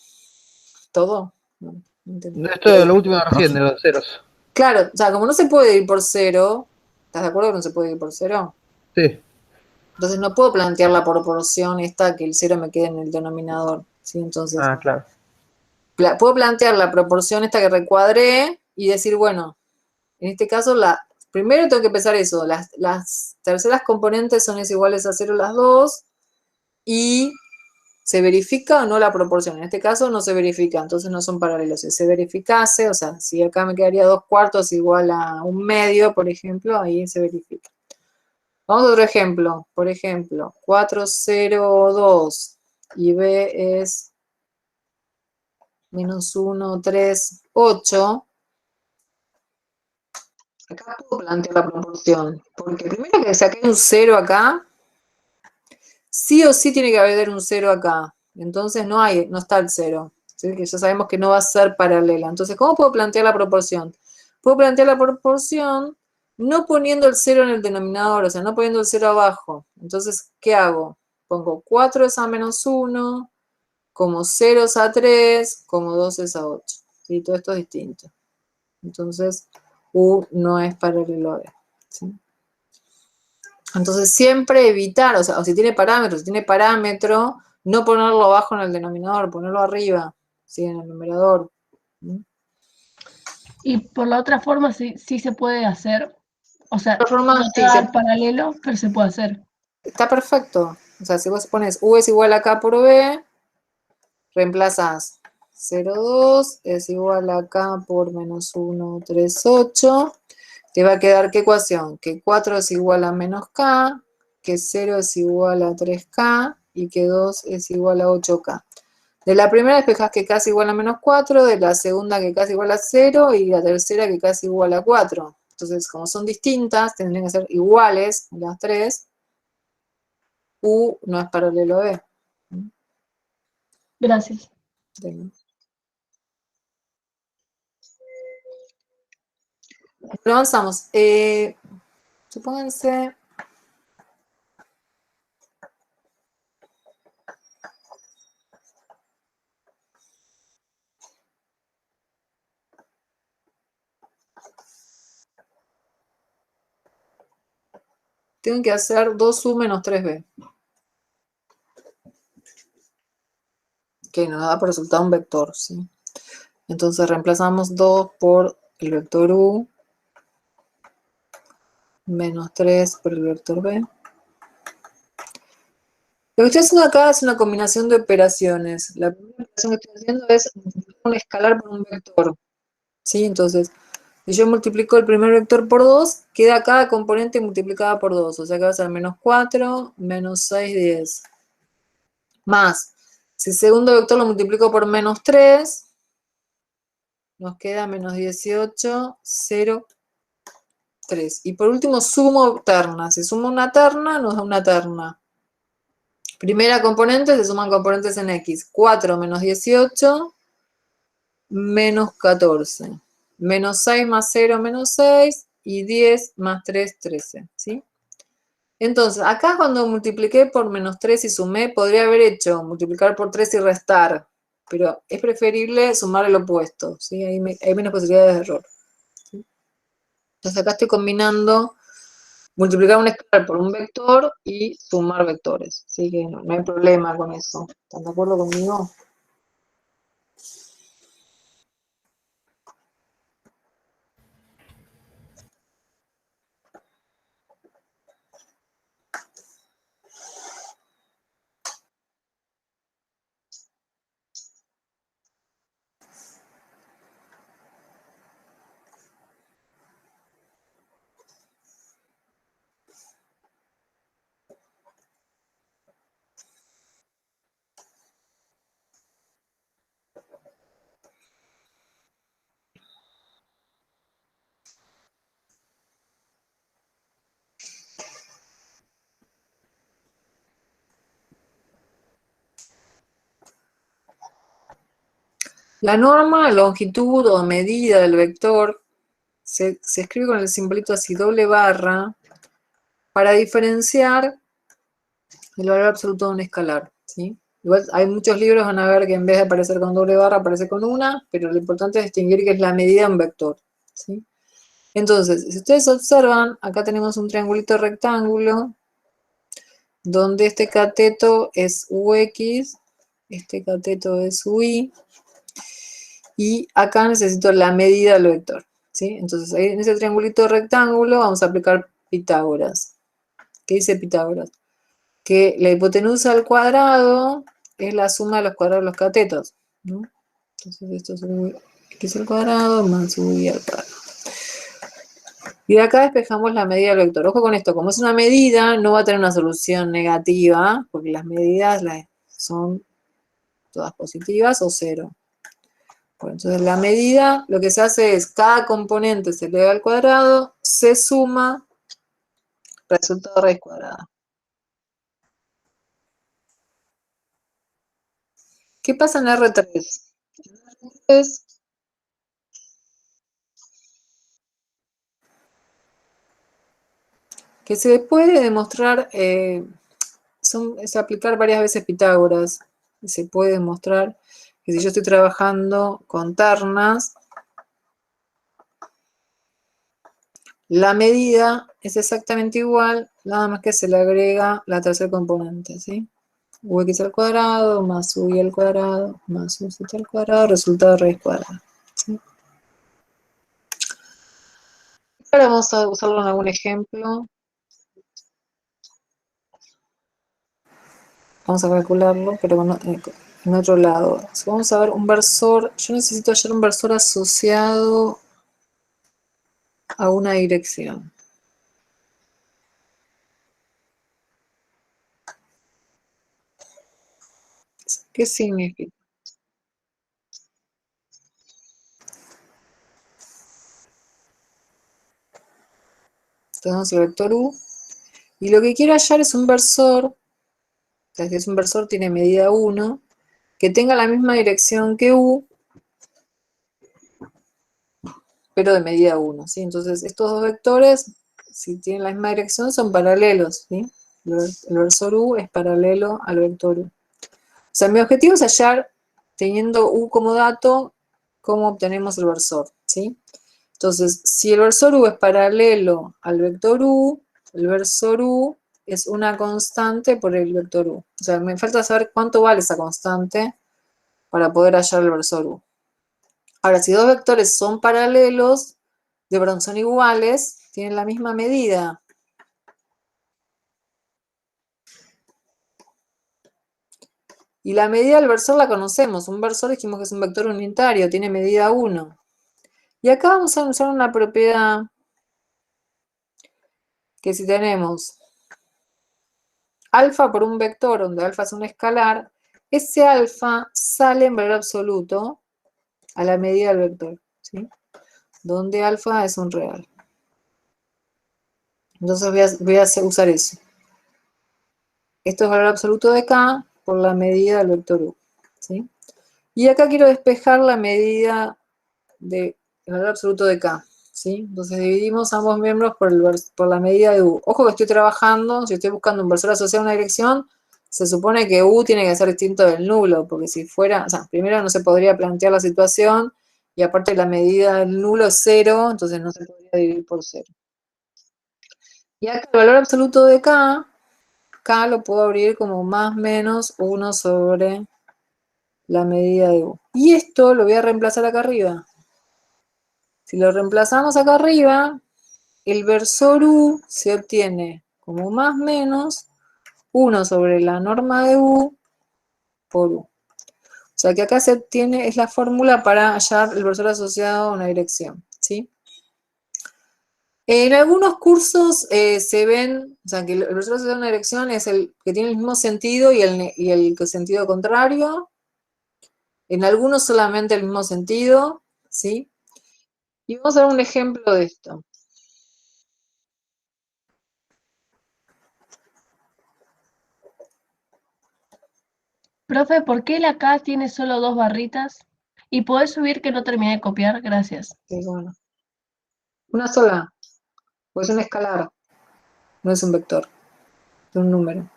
Speaker 1: ¿Todo? No entendí.
Speaker 6: Esto de lo último de recién, de los ceros.
Speaker 1: Claro, o sea, como no se puede ir por 0, ¿estás de acuerdo que no se puede ir por 0?
Speaker 6: Sí.
Speaker 1: Entonces no puedo plantear la proporción esta que el 0 me quede en el denominador, ¿sí? Entonces,
Speaker 6: Claro.
Speaker 1: puedo plantear la proporción esta que recuadré y decir, bueno, en este caso, primero tengo que pensar eso, las terceras componentes son iguales a 0 las dos, y ¿se verifica o no la proporción? En este caso no se verifica, entonces no son paralelos. Si se verificase, o sea, si acá me quedaría 2/4 igual a 1/2, por ejemplo, ahí se verifica. Vamos a otro ejemplo. Por ejemplo, 4, 0, 2 y B es menos 1, 3, 8. Acá puedo plantear la proporción, porque primero que saqué un 0 acá, sí o sí tiene que haber un 0 acá. Entonces no está el 0. ¿Sí? Que ya sabemos que no va a ser paralela. Entonces, ¿cómo puedo plantear la proporción? Puedo plantear la proporción no poniendo el 0 en el denominador, o sea, no poniendo el 0 abajo. Entonces, ¿qué hago? Pongo 4 es a menos 1, como 0 es a 3, como 2 es a 8. ¿Sí? Todo esto es distinto. Entonces, U no es paralelo a B. ¿Sí? Entonces, siempre evitar, o sea, o si tiene parámetro, no ponerlo abajo en el denominador, ponerlo arriba, ¿sí? En el numerador.
Speaker 4: Y por la otra forma sí se puede hacer. O sea,
Speaker 1: De otra forma,
Speaker 4: no te va a dar paralelo, pero se puede hacer.
Speaker 1: Está perfecto. O sea, si vos pones U es igual a K por B, reemplazas 0,2 es igual a K por menos 1, 3, 8. Te va a quedar, ¿qué ecuación? Que 4 es igual a menos K, que 0 es igual a 3K y que 2 es igual a 8K. De la primera despejas que K es igual a menos 4, de la segunda que K es igual a 0 y la tercera que K es igual a 4. Entonces, como son distintas, tendrían que ser iguales las tres. U no es paralelo a B.
Speaker 4: Gracias.
Speaker 1: Bueno, avanzamos. Supónganse... Tengo que hacer 2U menos 3B. Que nos da por resultado un vector, ¿sí? Entonces reemplazamos 2 por el vector u, menos 3 por el vector b. Lo que estoy haciendo acá es una combinación de operaciones. La primera operación que estoy haciendo es multiplicar un escalar por un vector. ¿Sí? Entonces, si yo multiplico el primer vector por 2, queda cada componente multiplicada por 2. O sea que va a ser menos 4, menos 6, 10. Más, si el segundo vector lo multiplico por menos 3, nos queda menos 18, 0, 3. Y por último sumo ternas. Si sumo una terna, nos da una terna. Primera componente, se suman componentes en X. 4 menos 18, menos 14. Menos 6 más 0, menos 6. Y 10 más 3, 13. ¿Sí? Entonces, acá cuando multipliqué por menos 3 y sumé, podría haber hecho multiplicar por 3 y restar. Pero es preferible sumar el opuesto. ¿Sí? Hay menos posibilidades de error. ¿Sí? Entonces acá estoy combinando multiplicar un escalar por un vector y sumar vectores. Así que no hay problema con eso. ¿Están de acuerdo conmigo? La norma, longitud o medida del vector se escribe con el simbolito así, doble barra, para diferenciar el valor absoluto de un escalar. ¿Sí? Igual hay muchos libros, van a ver que en vez de aparecer con doble barra, aparece con una, pero lo importante es distinguir que es la medida de un vector. ¿Sí? Entonces, si ustedes observan, acá tenemos un triangulito rectángulo, donde este cateto es ux, este cateto es ui, y acá necesito la medida del vector. ¿Sí? Entonces, ahí en ese triangulito rectángulo vamos a aplicar Pitágoras. ¿Qué dice Pitágoras? Que la hipotenusa al cuadrado es la suma de los cuadrados de los catetos, ¿no? Entonces esto es x al cuadrado más y al cuadrado. Y de acá despejamos la medida del vector. Ojo con esto, como es una medida, no va a tener una solución negativa, porque las medidas son todas positivas o cero. Bueno, entonces la medida, lo que se hace es, cada componente se eleva al cuadrado, se suma, resultado de raíz cuadrada. ¿Qué pasa en R3? En R3 que se puede demostrar, es aplicar varias veces Pitágoras. Se puede demostrar que si yo estoy trabajando con ternas, la medida es exactamente igual, nada más que se le agrega la tercer componente, ¿sí? Ux al cuadrado más y al cuadrado más uz al cuadrado, resultado de raíz cuadrada. ¿Sí? Ahora vamos a usarlo en algún ejemplo. Vamos a calcularlo, pero bueno, en otro lado. Vamos a ver un versor. Yo necesito hallar un versor asociado a una dirección. ¿Qué significa? Tenemos el vector u. Y lo que quiero hallar es un versor. O sea, si es un versor, tiene medida 1, que tenga la misma dirección que u, pero de medida 1, ¿sí? Entonces, estos dos vectores, si tienen la misma dirección, son paralelos, ¿sí? El versor u es paralelo al vector u. O sea, mi objetivo es hallar, teniendo u como dato, cómo obtenemos el versor, ¿sí? Entonces, si el versor u es paralelo al vector u, el versor u es una constante por el vector u. O sea, me falta saber cuánto vale esa constante para poder hallar el versor u. Ahora, si dos vectores son paralelos, perdón, son iguales, tienen la misma medida. Y la medida del versor la conocemos. Un versor dijimos que es un vector unitario, tiene medida 1. Y acá vamos a usar una propiedad que si tenemos alfa por un vector, donde alfa es un escalar, ese alfa sale en valor absoluto a la medida del vector, ¿sí? Donde alfa es un real. Entonces voy a usar eso. Esto es valor absoluto de K por la medida del vector U, ¿sí? Y acá quiero despejar la medida del valor absoluto de K, ¿sí? Entonces dividimos ambos miembros por la medida de U. Ojo que estoy trabajando, si estoy buscando un versor asociado a una dirección, se supone que U tiene que ser distinto del nulo, porque si fuera, o sea, primero no se podría plantear la situación, y aparte la medida del nulo es 0, entonces no se podría dividir por 0. Y acá el valor absoluto de K lo puedo abrir como más menos 1 sobre la medida de U. Y esto lo voy a reemplazar acá arriba. Si lo reemplazamos acá arriba, el versor U se obtiene como más menos 1 sobre la norma de U por U. O sea que acá se obtiene, es la fórmula para hallar el versor asociado a una dirección, ¿sí? En algunos cursos se ven, o sea, que el versor asociado a una dirección es el que tiene el mismo sentido y el sentido contrario. En algunos solamente el mismo sentido, ¿sí? Y vamos a ver un ejemplo de esto.
Speaker 4: Profe, ¿por qué la K tiene solo 2 barritas? ¿Y podés subir que no terminé de copiar? Gracias.
Speaker 1: Sí, bueno. Una sola, pues es un escalar, no es un vector, es un número.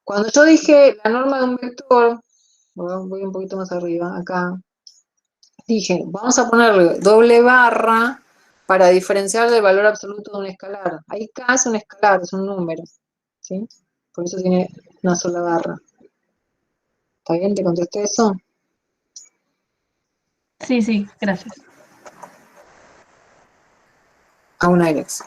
Speaker 1: Cuando yo dije la norma de un vector, voy un poquito más arriba, acá, dije, vamos a ponerle doble barra para diferenciar del valor absoluto de un escalar. Ahí K es un escalar, es un número, ¿sí? Por eso tiene una sola barra. ¿Está bien? ¿Te contesté eso?
Speaker 4: Sí, gracias.
Speaker 1: A una Ilex.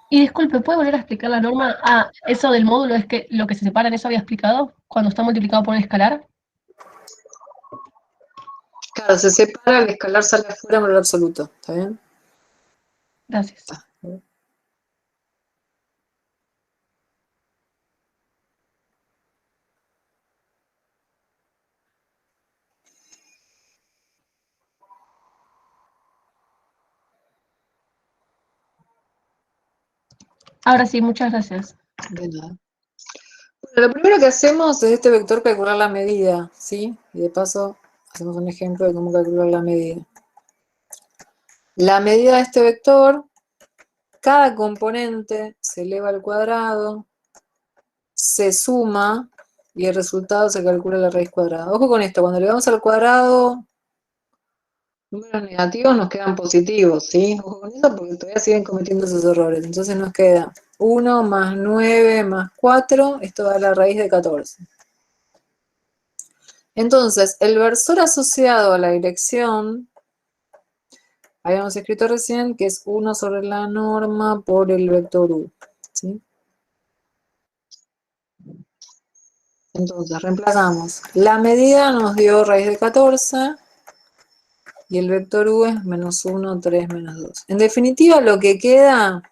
Speaker 4: Y disculpe, ¿puede volver a explicar la norma? Ah, eso del módulo es que lo que se separa en eso había explicado, cuando está multiplicado por un escalar.
Speaker 1: Claro, se separa, el escalar sale afuera en valor absoluto, ¿está bien?
Speaker 4: Gracias. Ahora sí, muchas gracias.
Speaker 1: De nada. Bueno, lo primero que hacemos es este vector calcular la medida, ¿sí? Y de paso hacemos un ejemplo de cómo calcular la medida. La medida de este vector, cada componente se eleva al cuadrado, se suma y el resultado se calcula la raíz cuadrada. Ojo con esto, cuando elevamos al cuadrado, números negativos nos quedan positivos, ¿sí? Ojo con eso porque todavía siguen cometiendo esos errores. Entonces nos queda 1 más 9 más 4, esto da la raíz de 14. Entonces, el versor asociado a la dirección, habíamos escrito recién que es 1 sobre la norma por el vector U, ¿sí? Entonces, reemplazamos. La medida nos dio raíz de 14 y el vector U es menos 1, 3, menos 2. En definitiva, lo que queda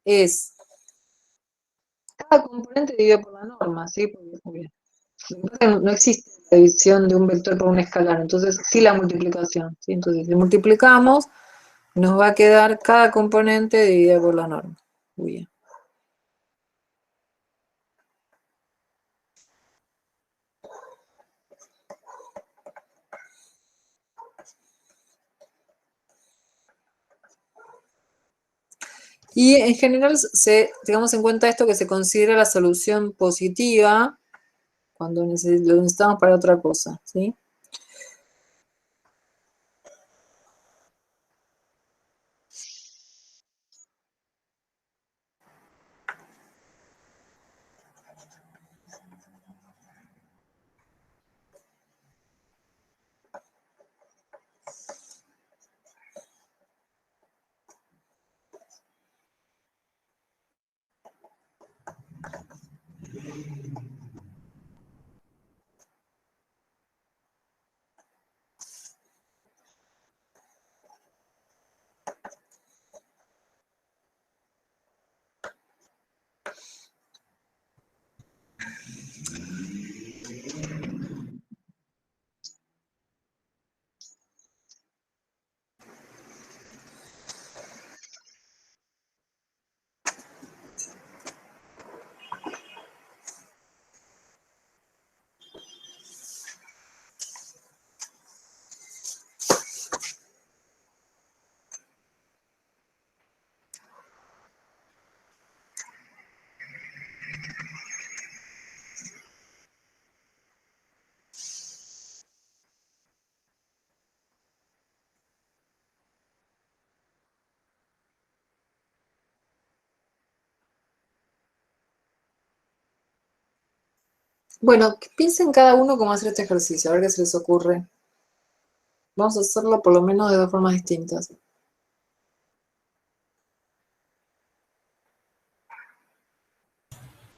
Speaker 1: es cada componente dividido por la norma, ¿sí? Porque no existe la división de un vector por un escalar, entonces sí la multiplicación, ¿sí? Entonces, si multiplicamos, nos va a quedar cada componente dividido por la norma. Muy bien. Y en general, tengamos en cuenta esto, que se considera la solución positiva cuando lo necesitamos para otra cosa, ¿sí? Bueno, piensen cada uno cómo hacer este ejercicio, a ver qué se les ocurre. Vamos a hacerlo por lo menos de dos formas distintas.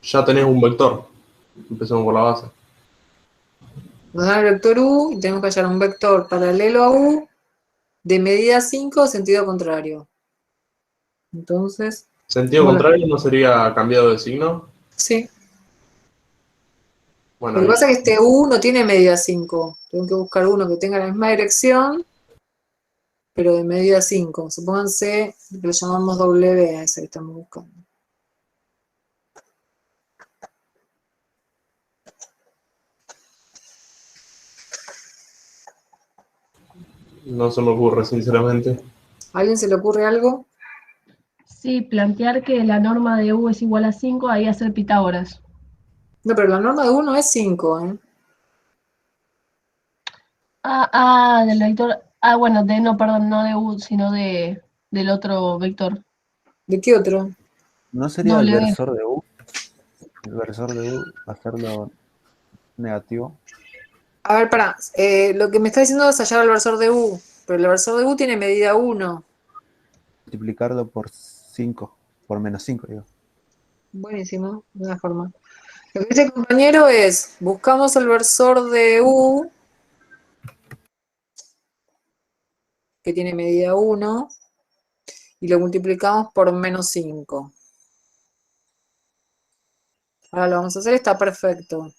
Speaker 2: Ya tenés un vector. Empecemos por la base.
Speaker 1: Nos dan el vector U y tenemos que hallar un vector paralelo a U de medida 5 sentido contrario. Entonces,
Speaker 2: ¿Sentido
Speaker 1: bueno,
Speaker 2: contrario no sería cambiado de signo?
Speaker 1: sí.
Speaker 2: Bueno,
Speaker 1: Lo que
Speaker 2: ahí.
Speaker 1: pasa es que este U no tiene medida 5. Tengo que buscar uno que tenga la misma dirección, pero de medida 5. Supónganse que lo llamamos W a ese que estamos buscando.
Speaker 2: No se me ocurre, sinceramente.
Speaker 1: ¿A alguien se le ocurre algo?
Speaker 4: Sí, plantear que la norma de U es igual a 5, ahí hacer Pitágoras.
Speaker 1: No, pero la norma de U no es 5, ¿eh?
Speaker 4: Del vector. Bueno, perdón, no de U, sino del otro vector.
Speaker 1: ¿De qué otro?
Speaker 13: ¿No sería el
Speaker 4: W.
Speaker 13: versor de U? El versor de U, hacerlo negativo.
Speaker 1: A ver, pará. Lo que me está diciendo es hallar el versor de U, pero el versor de U tiene medida 1.
Speaker 13: Multiplicarlo por 5, por menos 5, digo.
Speaker 1: Buenísimo, de una forma. Lo que dice el compañero es, buscamos el versor de U, que tiene medida 1, y lo multiplicamos por menos 5. Ahora lo vamos a hacer, está perfecto.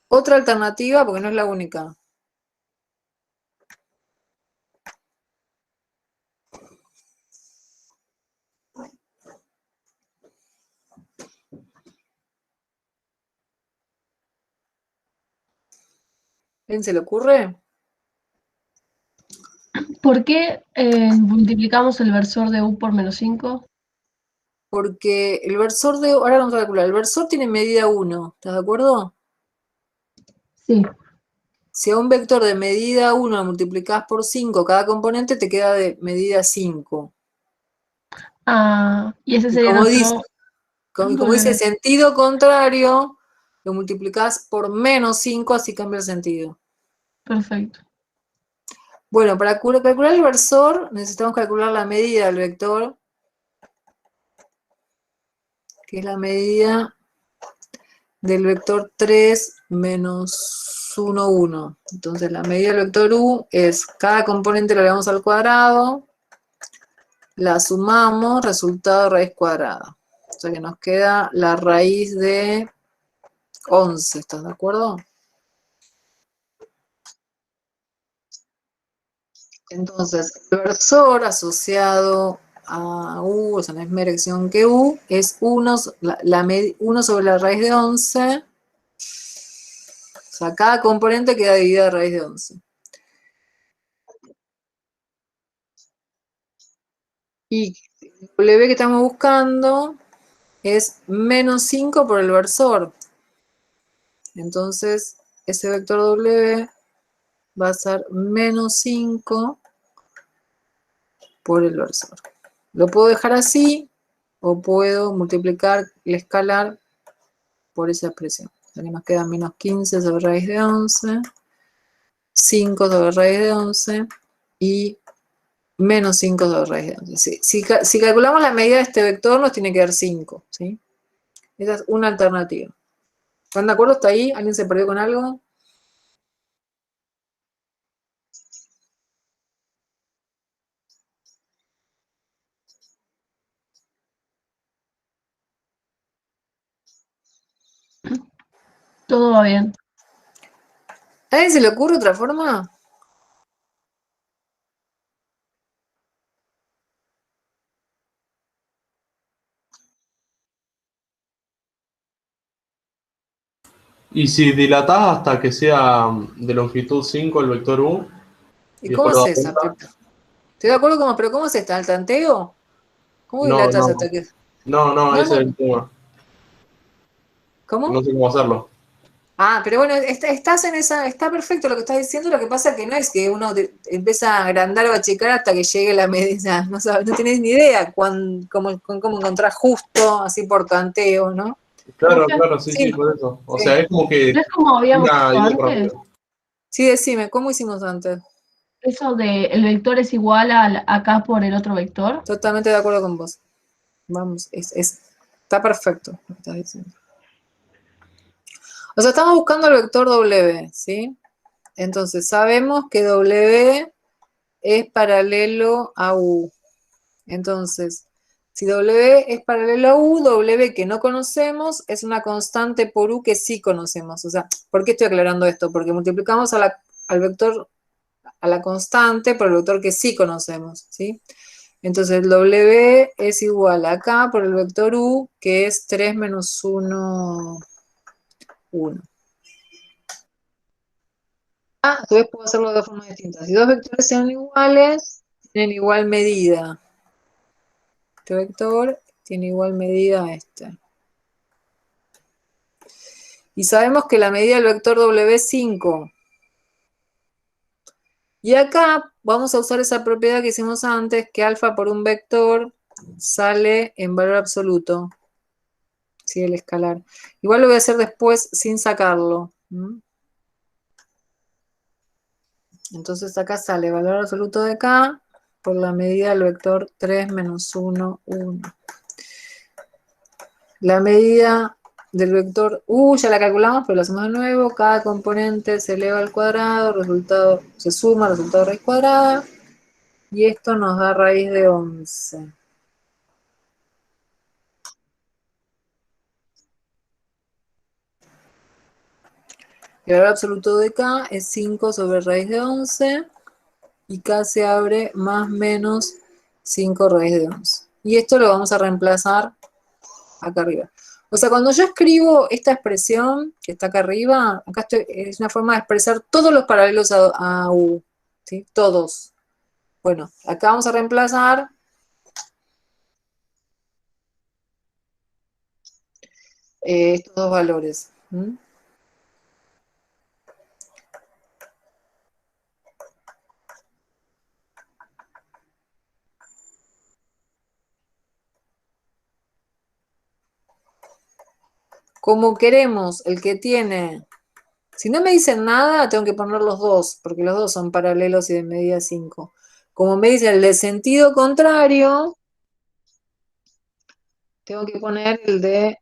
Speaker 1: Otra alternativa, porque no es la única. ¿Quién se le ocurre?
Speaker 4: ¿Por qué multiplicamos el versor de U por menos 5?
Speaker 1: Porque el versor de U, ahora vamos a calcular, el versor tiene medida 1, ¿estás de acuerdo?
Speaker 4: Sí.
Speaker 1: Si a un vector de medida 1 lo multiplicás por 5, cada componente te queda de medida 5.
Speaker 4: Y ese
Speaker 1: Y
Speaker 4: sería
Speaker 1: como
Speaker 4: nuestro
Speaker 1: dice
Speaker 4: W.
Speaker 1: sentido contrario, lo multiplicás por menos 5, así cambia el sentido.
Speaker 4: Perfecto.
Speaker 1: Bueno, para calcular el versor necesitamos calcular la medida del vector, que es la medida del vector 3 menos 1, 1. Entonces la medida del vector U es, cada componente lo elevamos al cuadrado, la sumamos, resultado de raíz cuadrada. O sea que nos queda la raíz de 11, ¿estás de acuerdo? Entonces, el versor asociado a U, o sea, la misma dirección que U, es 1 sobre la raíz de 11. O sea, cada componente queda dividida de raíz de 11. Y W que estamos buscando es menos 5 por el versor. Entonces, ese vector W va a ser menos 5 por el versor. Lo puedo dejar así o puedo multiplicar el escalar por esa expresión. Aquí nos queda menos 15 sobre raíz de 11, 5 sobre raíz de 11 y menos 5 sobre raíz de 11. Si calculamos la medida de este vector, nos tiene que dar 5, ¿sí? Esa es una alternativa. ¿Están de acuerdo hasta ahí? ¿Alguien se perdió con algo?
Speaker 4: Todo va bien.
Speaker 1: ¿A alguien se le ocurre otra forma?
Speaker 2: Y si dilatás hasta que sea de longitud 5 el vector U,
Speaker 1: ¿Y
Speaker 2: y
Speaker 1: cómo
Speaker 2: después lo
Speaker 1: es
Speaker 2: das
Speaker 1: esa?
Speaker 2: vuelta.
Speaker 1: Estoy de acuerdo pero ¿cómo es esta? ¿El tanteo? ¿Cómo
Speaker 2: No,
Speaker 1: dilatas
Speaker 2: no,
Speaker 1: hasta que...?
Speaker 2: no,
Speaker 1: No,
Speaker 2: ese es
Speaker 1: no.
Speaker 2: el tema.
Speaker 1: ¿Cómo?
Speaker 2: No sé cómo hacerlo.
Speaker 1: Ah, pero bueno, estás en esa, está perfecto lo que estás diciendo, lo que pasa es que no es que uno empieza a agrandar o a achicar hasta que llegue la medida, no sabes, no tienes ni idea cómo encontrar justo así por tanteo, ¿no?
Speaker 2: Claro,
Speaker 4: Profe,
Speaker 2: claro, sí,
Speaker 1: Sí,
Speaker 2: por eso. O
Speaker 1: sí.
Speaker 2: sea, es como que
Speaker 4: ¿no es como habíamos
Speaker 2: una
Speaker 4: hecho
Speaker 2: y otra
Speaker 4: antes?
Speaker 2: rápido.
Speaker 1: Sí, decime, ¿cómo hicimos antes?
Speaker 4: Eso de el vector es igual a acá por el otro vector.
Speaker 1: Totalmente de acuerdo con vos. Vamos, está perfecto lo que estás diciendo. O sea, estamos buscando el vector W, ¿sí? Entonces, sabemos que W es paralelo a U. Entonces, si W es paralelo a U, W que no conocemos es una constante por U que sí conocemos. O sea, ¿por qué estoy aclarando esto? Porque multiplicamos al vector, a la constante por el vector que sí conocemos, ¿sí? Entonces, el W es igual acá por el vector U, que es 3 menos 1, 1. A su vez puedo hacerlo de dos formas distintas. Si dos vectores sean iguales, tienen igual medida. Este vector tiene igual medida a este. Y sabemos que la medida del vector W es 5. Y acá vamos a usar esa propiedad que hicimos antes, que alfa por un vector sale en valor absoluto. Sí, el escalar. Igual lo voy a hacer después sin sacarlo. Entonces acá sale valor absoluto de K por la medida del vector 3 menos 1, 1. La medida del vector U ya la calculamos, pero la hacemos de nuevo. Cada componente se eleva al cuadrado, resultado se suma, resultado de raíz cuadrada. Y esto nos da raíz de 11. El valor absoluto de K es 5 sobre raíz de 11. Y K se abre más menos 5 raíz de 11. Y esto lo vamos a reemplazar acá arriba. O sea, cuando yo escribo esta expresión que está acá arriba, acá es una forma de expresar todos los paralelos a U. ¿Sí? Todos. Bueno, acá vamos a reemplazar estos dos valores. Como queremos, el que tiene... Si no me dicen nada, tengo que poner los dos, porque los dos son paralelos y de medida 5. Como me dicen el de sentido contrario, tengo que poner el de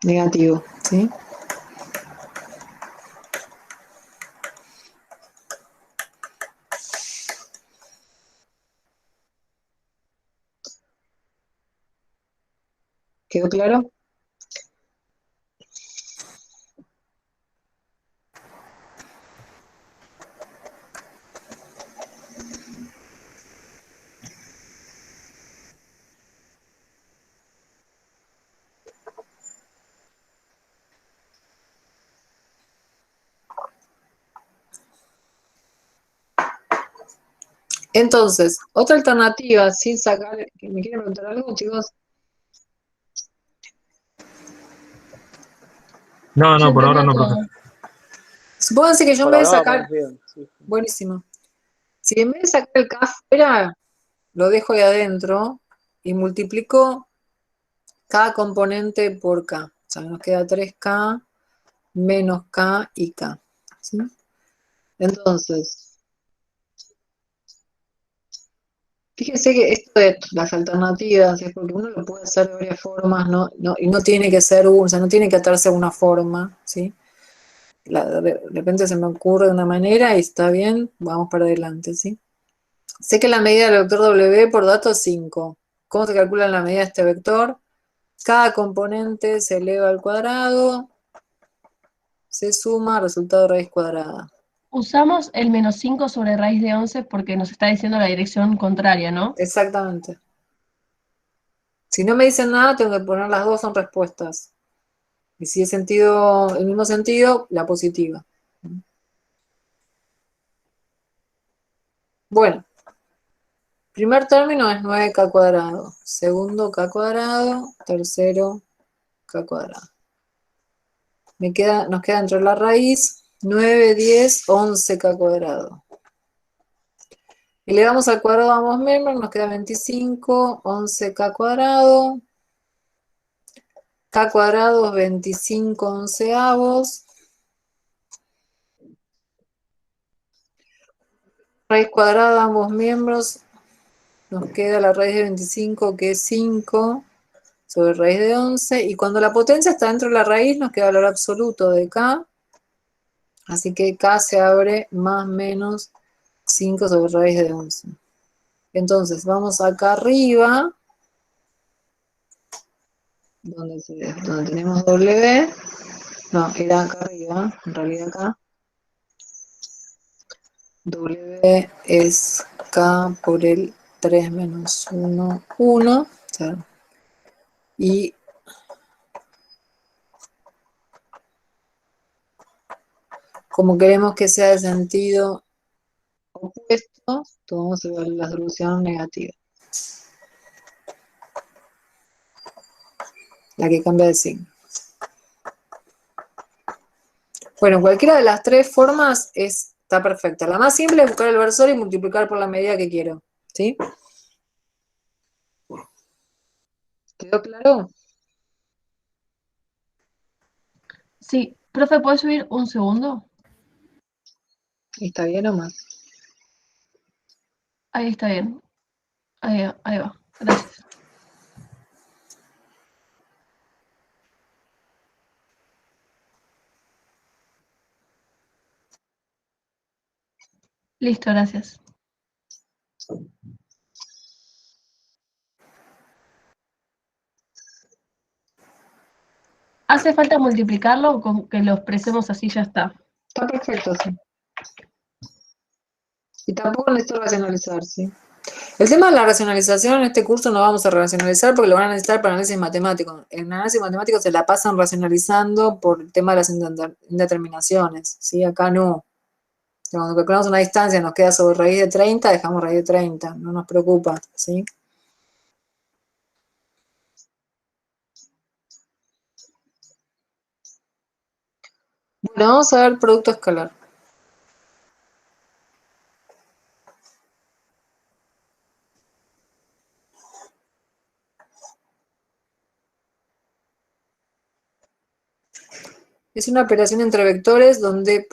Speaker 1: negativo, ¿sí? ¿Quedó claro? Entonces, otra alternativa, sin sacar, ¿me quieren preguntar algo, chicos?
Speaker 14: No,
Speaker 4: Yo
Speaker 14: no, por ahora
Speaker 4: entendí
Speaker 14: no,
Speaker 4: todo.
Speaker 14: profe.
Speaker 1: Supónganse que yo en
Speaker 5: Por
Speaker 1: vez de
Speaker 5: ahora
Speaker 1: sacar,
Speaker 5: vamos bien. Sí.
Speaker 1: buenísimo, si en vez de sacar el K afuera, lo dejo ahí adentro y multiplico cada componente por K. O sea, nos queda 3K menos K y K. ¿Sí? Entonces, fíjense que esto de las alternativas es porque uno lo puede hacer de varias formas, y no tiene que ser o sea, no tiene que atarse a una forma, ¿sí? De repente se me ocurre de una manera y está bien, vamos para adelante, ¿sí? Sé que la medida del vector W por dato es 5. ¿Cómo se calcula la medida de este vector? Cada componente se eleva al cuadrado, se suma, resultado de raíz cuadrada.
Speaker 4: Usamos el menos 5 sobre raíz de 11 porque nos está diciendo la dirección contraria, ¿no?
Speaker 1: Exactamente. Si no me dicen nada, tengo que poner las dos son respuestas. Y si es el mismo sentido, la positiva. Bueno, primer término es 9K cuadrado. Segundo, K cuadrado. Tercero, K cuadrado. Nos queda entre la raíz 9, 10, 11K cuadrado. Elevamos al cuadrado a ambos miembros, nos queda 25, 11K cuadrado. K cuadrado es 25 onceavos. Raíz cuadrada de ambos miembros, nos queda la raíz de 25 que es 5 sobre raíz de 11. Y cuando la potencia está dentro de la raíz, nos queda el valor absoluto de K. Así que K se abre más o menos 5 sobre raíz de 11. Entonces, vamos acá arriba, donde tenemos W. No, era acá arriba, en realidad acá. W es K por el 3 menos 1, 1. O sea, y como queremos que sea de sentido opuesto, tomamos la solución negativa. La que cambia de signo. Bueno, cualquiera de las tres formas está perfecta. La más simple es buscar el versor y multiplicar por la medida que quiero. ¿Sí? ¿Quedó claro?
Speaker 4: Sí, profe, ¿puedes subir un segundo?
Speaker 1: ¿Está bien o más?
Speaker 4: Ahí está bien. Ahí va. Gracias. Listo, gracias. ¿Hace falta multiplicarlo o con que lo expresemos así ya está?
Speaker 1: Está perfecto, sí. Y tampoco necesito racionalizar, ¿sí? El tema de la racionalización en este curso no vamos a racionalizar porque lo van a necesitar para análisis matemático. En análisis matemático se la pasan racionalizando por el tema de las indeterminaciones, ¿sí? Acá no. Cuando calculamos una distancia nos queda sobre raíz de 30, dejamos raíz de 30, no nos preocupa, ¿sí? Bueno, vamos a ver producto escalar. Es una operación entre vectores donde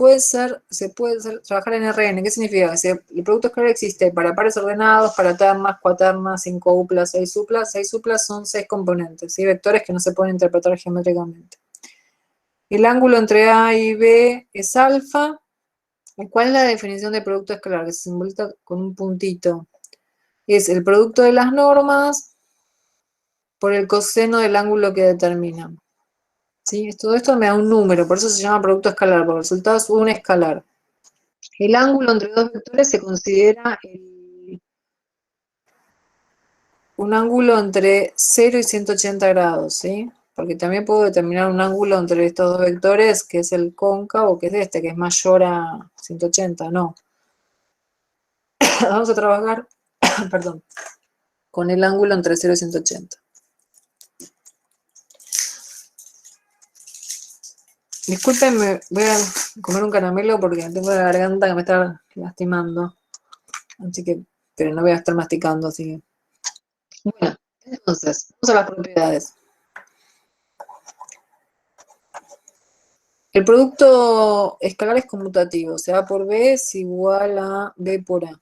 Speaker 1: se puede trabajar en Rn. ¿Qué significa? El producto escalar existe para pares ordenados, para ternas, cuaternas, 5 uplas, 6 suplas. 6 suplas son 6 componentes, ¿sí? Vectores que no se pueden interpretar geométricamente. El ángulo entre A y B es alfa. ¿Cuál es la definición de producto escalar? Que se simboliza con un puntito. Es el producto de las normas por el coseno del ángulo que determinan. ¿Sí? Todo esto me da un número, por eso se llama producto escalar, porque el resultado es un escalar. El ángulo entre dos vectores se considera un ángulo entre 0 y 180 grados, ¿sí? Porque también puedo determinar un ángulo entre estos dos vectores, que es el cóncavo, que es este, que es mayor a 180, no. Vamos a trabajar, perdón, con el ángulo entre 0 y 180. Disculpen, voy a comer un caramelo porque tengo la garganta que me está lastimando. Así que, pero no voy a estar masticando, así que. Bueno, entonces, vamos a las propiedades. El producto escalar es conmutativo, o sea, A por B es igual a B por A.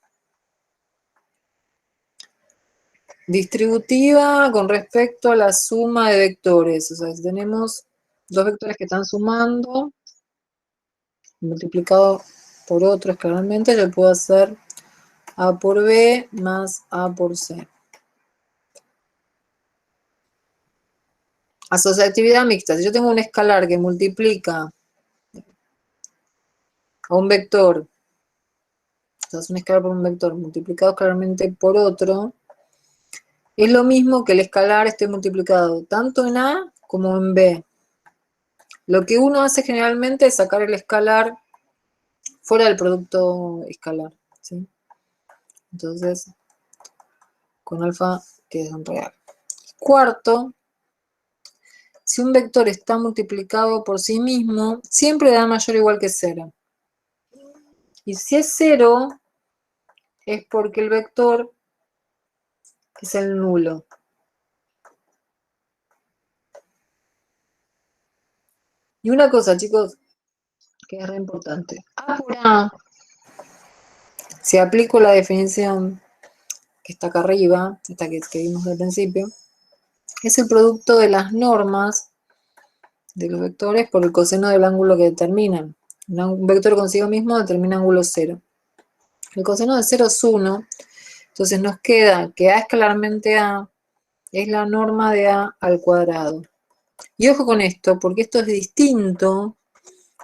Speaker 1: Distributiva con respecto a la suma de vectores, o sea, si tenemos dos vectores que están sumando, multiplicado por otro escalarmente, yo puedo hacer A por B más A por C. Asociatividad mixta, si yo tengo un escalar que multiplica a un vector, o sea, es un escalar por un vector multiplicado escalarmente por otro, es lo mismo que el escalar esté multiplicado tanto en A como en B. Lo que uno hace generalmente es sacar el escalar fuera del producto escalar, ¿sí? Entonces, con alfa queda en real. Cuarto, si un vector está multiplicado por sí mismo, siempre da mayor o igual que 0. Y si es 0, es porque el vector es el nulo. Y una cosa, chicos, que es re importante. A por A, si aplico la definición que está acá arriba, esta que vimos al principio, es el producto de las normas de los vectores por el coseno del ángulo que determinan. Un vector consigo mismo determina ángulo 0. El coseno de 0 es 1, entonces nos queda que A escalarmente A es la norma de A al cuadrado. Y ojo con esto, porque esto es distinto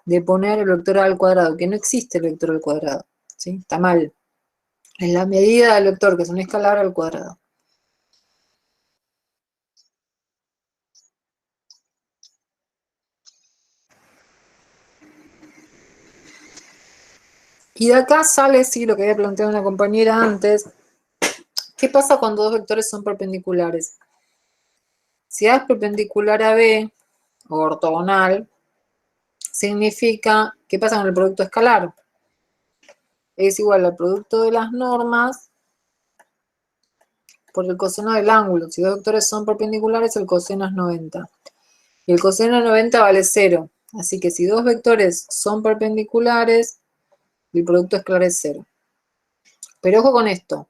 Speaker 1: de poner el vector A al cuadrado, que no existe el vector al cuadrado, ¿sí? Está mal. Es la medida del vector, que es un escalar al cuadrado. Y de acá sale, sí, lo que había planteado una compañera antes. ¿Qué pasa cuando dos vectores son perpendiculares? Si A es perpendicular a B, o ortogonal, significa, ¿qué pasa con el producto escalar? Es igual al producto de las normas por el coseno del ángulo. Si dos vectores son perpendiculares, el coseno es 90. Y el coseno de 90 vale 0. Así que si dos vectores son perpendiculares, el producto escalar es 0. Pero ojo con esto.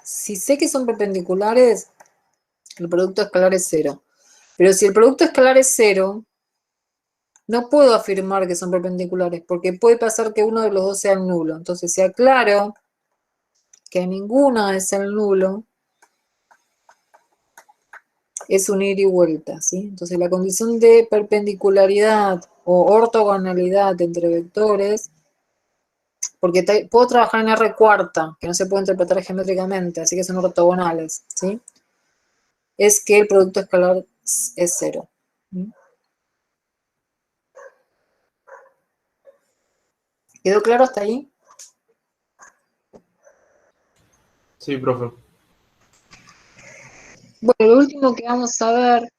Speaker 1: Si sé que son perpendiculares, el producto escalar es 0. Pero si el producto escalar es 0, no puedo afirmar que son perpendiculares, porque puede pasar que uno de los dos sea el nulo. Entonces, si aclaro que ninguno es el nulo, es un ir y vuelta, ¿sí? Entonces, la condición de perpendicularidad o ortogonalidad entre vectores, porque puedo trabajar en R cuarta, que no se puede interpretar geométricamente, así que son ortogonales, ¿sí? Es que el producto escalar es 0. ¿Quedó claro hasta ahí?
Speaker 2: Sí, profe.
Speaker 1: Bueno, lo último que vamos a ver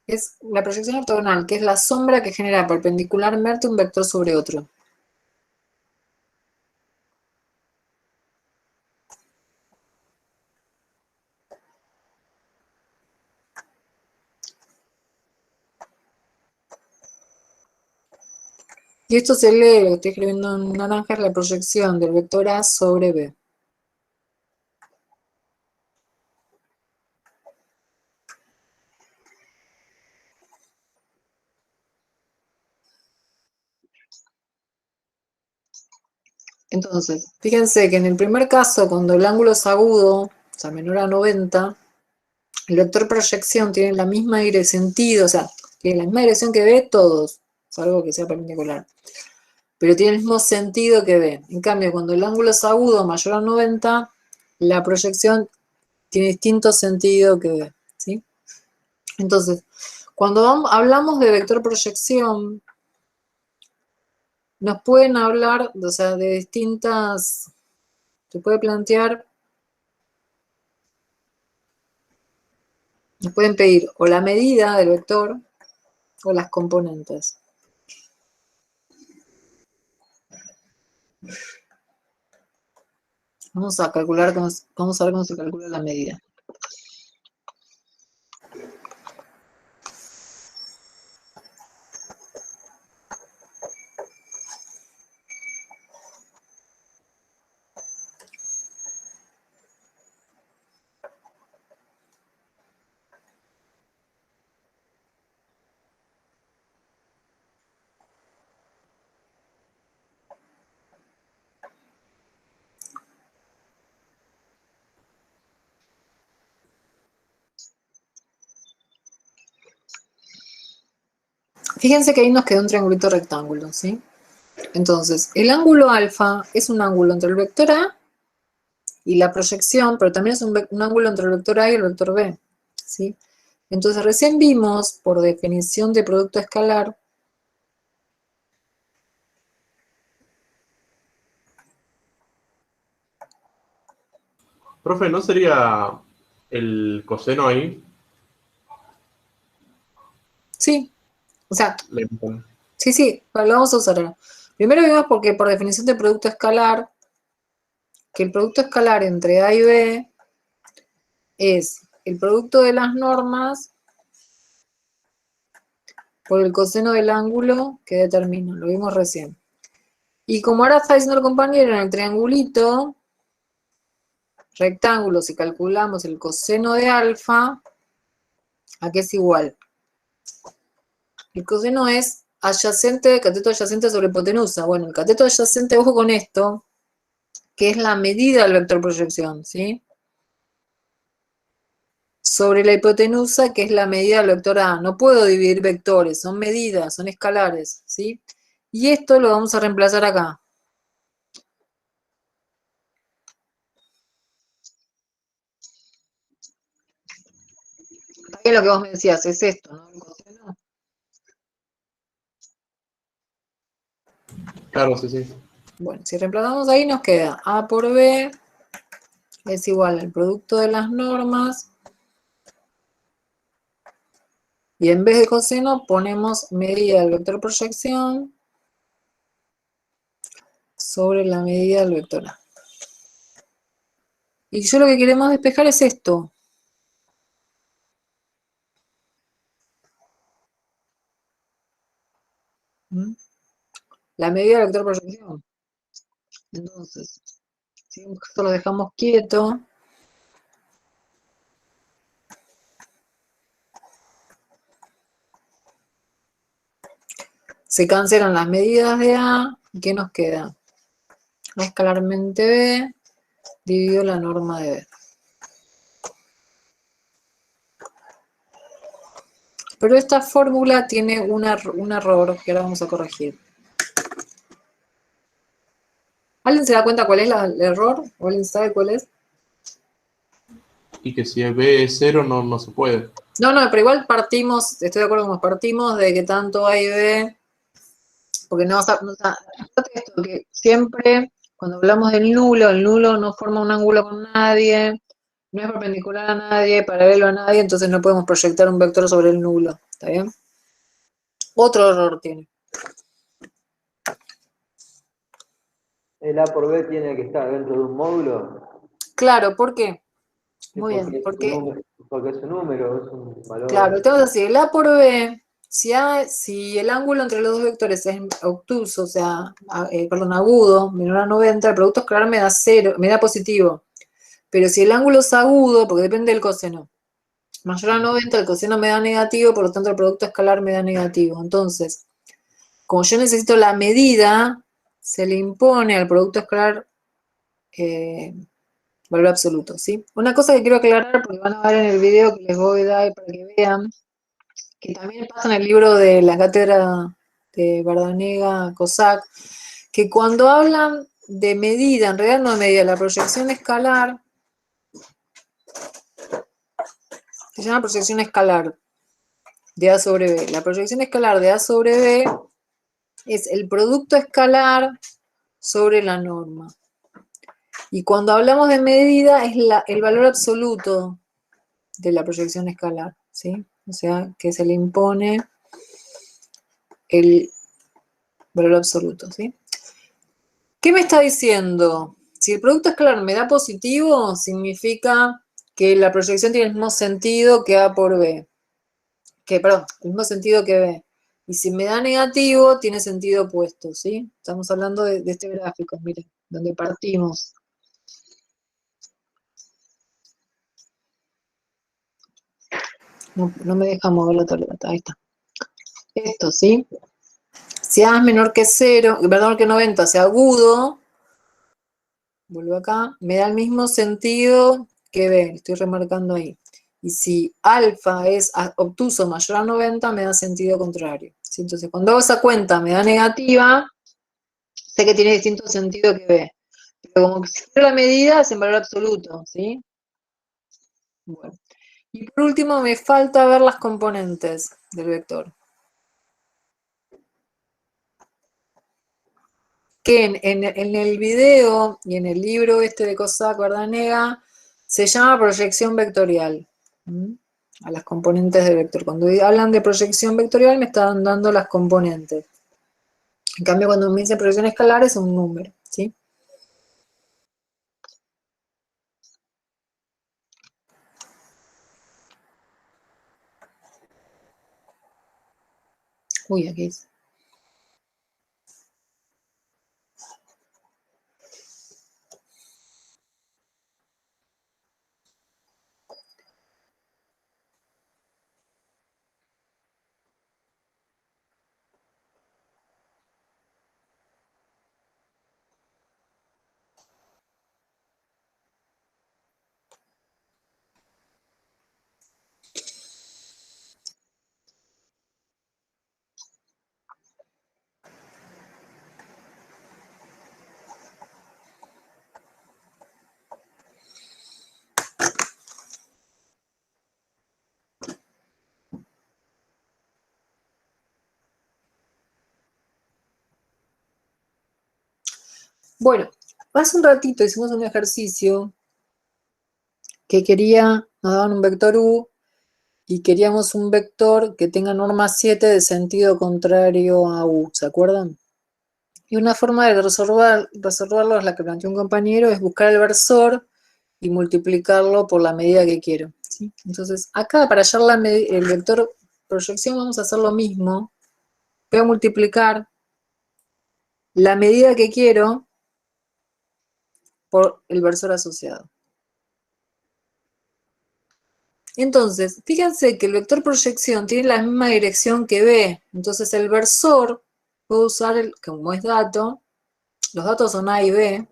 Speaker 1: Es la proyección ortogonal, que es la sombra que genera perpendicularmente un vector sobre otro. Y esto se lee, lo que estoy escribiendo en naranja, es la proyección del vector A sobre B. Entonces, fíjense que en el primer caso, cuando el ángulo es agudo, o sea, menor a 90, el vector proyección tiene la misma sentido, o sea, tiene la misma dirección que B todos, salvo que sea perpendicular. Pero tiene el mismo sentido que B. En cambio, cuando el ángulo es agudo, mayor a 90, la proyección tiene distinto sentido que B, ¿sí? Entonces, cuando hablamos de vector proyección, nos pueden hablar, o sea, de distintas, se puede plantear, nos pueden pedir o la medida del vector o las componentes. Vamos a calcular, vamos a ver cómo se calcula la medida. Fíjense que ahí nos quedó un triangulito rectángulo, ¿sí? Entonces, el ángulo alfa es un ángulo entre el vector A y la proyección, pero también es un ángulo entre el vector A y el vector B, ¿sí? Entonces, recién vimos, por definición de producto escalar,
Speaker 2: Profe, ¿no sería el coseno ahí?
Speaker 1: sí, o sea,
Speaker 2: Le-
Speaker 1: sí, lo vamos a usar ahora. Primero vimos porque por definición de producto escalar, que el producto escalar entre A y B es el producto de las normas por el coseno del ángulo que determina, lo vimos recién. Y como ahora está diciendo el compañero, en el triangulito rectángulo, si calculamos el coseno de alfa, ¿a qué es igual? El coseno es adyacente, cateto adyacente sobre hipotenusa. Bueno, el cateto adyacente, ojo con esto, que es la medida del vector proyección, ¿sí? Sobre la hipotenusa, que es la medida del vector A. No puedo dividir vectores, son medidas, son escalares, ¿sí? Y esto lo vamos a reemplazar acá. También lo que vos me decías es esto, ¿no? El coseno.
Speaker 2: Claro, sí.
Speaker 1: Bueno, si reemplazamos ahí nos queda A por B es igual al producto de las normas. Y en vez de coseno ponemos medida del vector proyección sobre la medida del vector A. Y yo lo que queremos despejar es esto. ¿Mm? La medida del vector proyección. Entonces, si esto lo dejamos quieto, se cancelan las medidas de A, ¿y qué nos queda? A escalarmente B dividido la norma de B. Pero esta fórmula tiene un error que ahora vamos a corregir. ¿Alguien se da cuenta cuál es el error? ¿O alguien sabe cuál es?
Speaker 2: Y que si B es 0 no se puede.
Speaker 1: No, pero igual partimos, estoy de acuerdo con partimos de que tanto A y B, porque no, esto, que siempre cuando hablamos del nulo, el nulo no forma un ángulo con nadie, no es perpendicular a nadie, paralelo a nadie, entonces no podemos proyectar un vector sobre el nulo. ¿Está bien? Otro error tiene.
Speaker 14: ¿El A por B tiene que estar dentro de un módulo?
Speaker 1: Claro, ¿por qué?
Speaker 14: Sí,
Speaker 1: Muy bien,
Speaker 14: porque es un número, es un valor.
Speaker 1: claro, tenemos así, el A por B, si el ángulo entre los dos vectores es obtuso, o sea, agudo, menor a 90, el producto escalar me da 0, me da positivo. Pero si el ángulo es agudo, porque depende del coseno, mayor a 90, el coseno me da negativo, por lo tanto el producto escalar me da negativo. Entonces, como yo necesito la medida, se le impone al producto escalar valor absoluto, ¿sí? Una cosa que quiero aclarar, porque van a ver en el video que les voy a dar para que vean, que también pasa en el libro de la cátedra de Bardanega, Cossack, que cuando hablan de medida, en realidad no de medida, la proyección escalar, se llama proyección escalar de A sobre B. La proyección escalar de A sobre B es el producto escalar sobre la norma. Y cuando hablamos de medida es el valor absoluto de la proyección escalar, ¿sí? O sea, que se le impone el valor absoluto, ¿sí? ¿Qué me está diciendo? Si el producto escalar me da positivo, significa que la proyección tiene el mismo sentido que A por B. Perdón, el mismo sentido que B. Y si me da negativo, tiene sentido opuesto, ¿sí? Estamos hablando de este gráfico, miren, donde partimos. No me deja mover la tableta, ahí está. Esto, ¿sí? Si A es menor que 0, perdón, que 90, sea agudo, vuelvo acá, me da el mismo sentido que B, estoy remarcando ahí. Y si alfa es obtuso mayor a 90, me da sentido contrario, ¿sí? Entonces, cuando hago esa cuenta me da negativa, sé que tiene distinto sentido que B. Pero como que si fuera la medida es en valor absoluto, ¿sí? Bueno. Y por último me falta ver las componentes del vector. Que en el video y en el libro este de Cossack Bardanega se llama proyección vectorial. A las componentes del vector. Cuando hablan de proyección vectorial me están dando las componentes. En cambio, cuando me dicen proyección escalar es un número, ¿sí? Uy, aquí es. Bueno, hace un ratito hicimos un ejercicio que nos daban un vector U y queríamos un vector que tenga norma 7 de sentido contrario a U, ¿se acuerdan? Y una forma de resolverlo es la que planteó un compañero, es buscar el versor y multiplicarlo por la medida que quiero, ¿sí? Entonces, acá para hallar el vector proyección vamos a hacer lo mismo. Voy a multiplicar la medida que quiero por el versor asociado. Entonces, fíjense que el vector proyección tiene la misma dirección que B. Entonces, el versor, puedo usar, como es dato, los datos son A y B,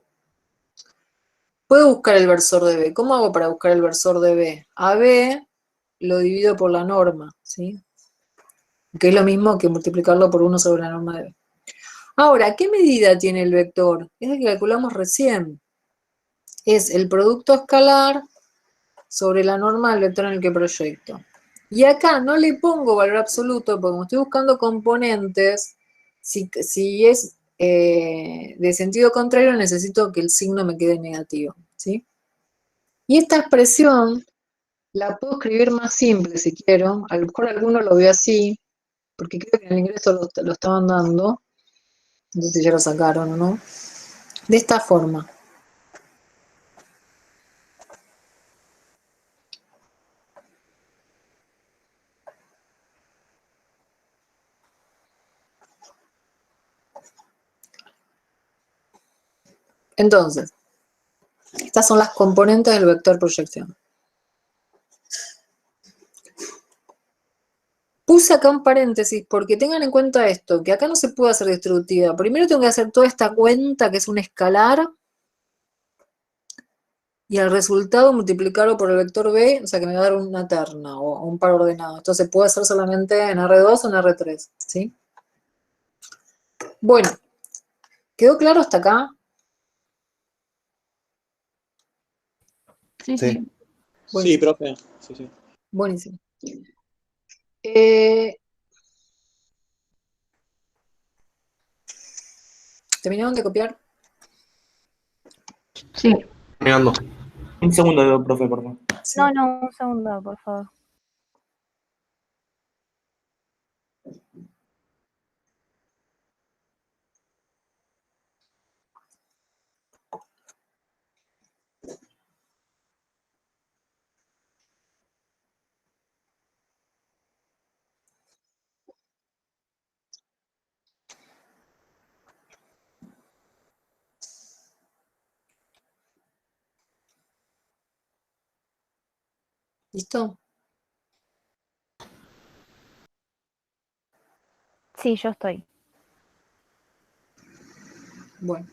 Speaker 1: puedo buscar el versor de B. ¿Cómo hago para buscar el versor de B? A B lo divido por la norma, ¿sí? Que es lo mismo que multiplicarlo por 1 sobre la norma de B. Ahora, ¿qué medida tiene el vector? Es el que calculamos recién. Es el producto escalar sobre la norma del vector en el que proyecto. Y acá no le pongo valor absoluto, porque como estoy buscando componentes, si es de sentido contrario, necesito que el signo me quede negativo, ¿sí? Y esta expresión La puedo escribir más simple si quiero. A lo mejor alguno lo ve así, porque creo que en el ingreso lo estaban dando. No sé si ya lo sacaron o no. De esta forma. Entonces, estas son las componentes del vector proyección. Puse acá un paréntesis porque tengan en cuenta esto, que acá no se puede hacer distributiva. Primero tengo que hacer toda esta cuenta que es un escalar y el resultado multiplicarlo por el vector B, o sea que me va a dar una terna o un par ordenado. Entonces puede ser solamente en R2 o en R3, ¿sí? Bueno, ¿quedó claro hasta acá?
Speaker 4: Sí,
Speaker 11: Sí.
Speaker 4: sí.
Speaker 5: Sí, profe. Sí, sí.
Speaker 1: Buenísimo. ¿Terminaron de copiar?
Speaker 4: Sí.
Speaker 2: Mirando.
Speaker 5: Un segundo, profe, por favor.
Speaker 15: No, un segundo, por favor.
Speaker 1: ¿Listo?
Speaker 15: Sí, yo estoy.
Speaker 1: Bueno.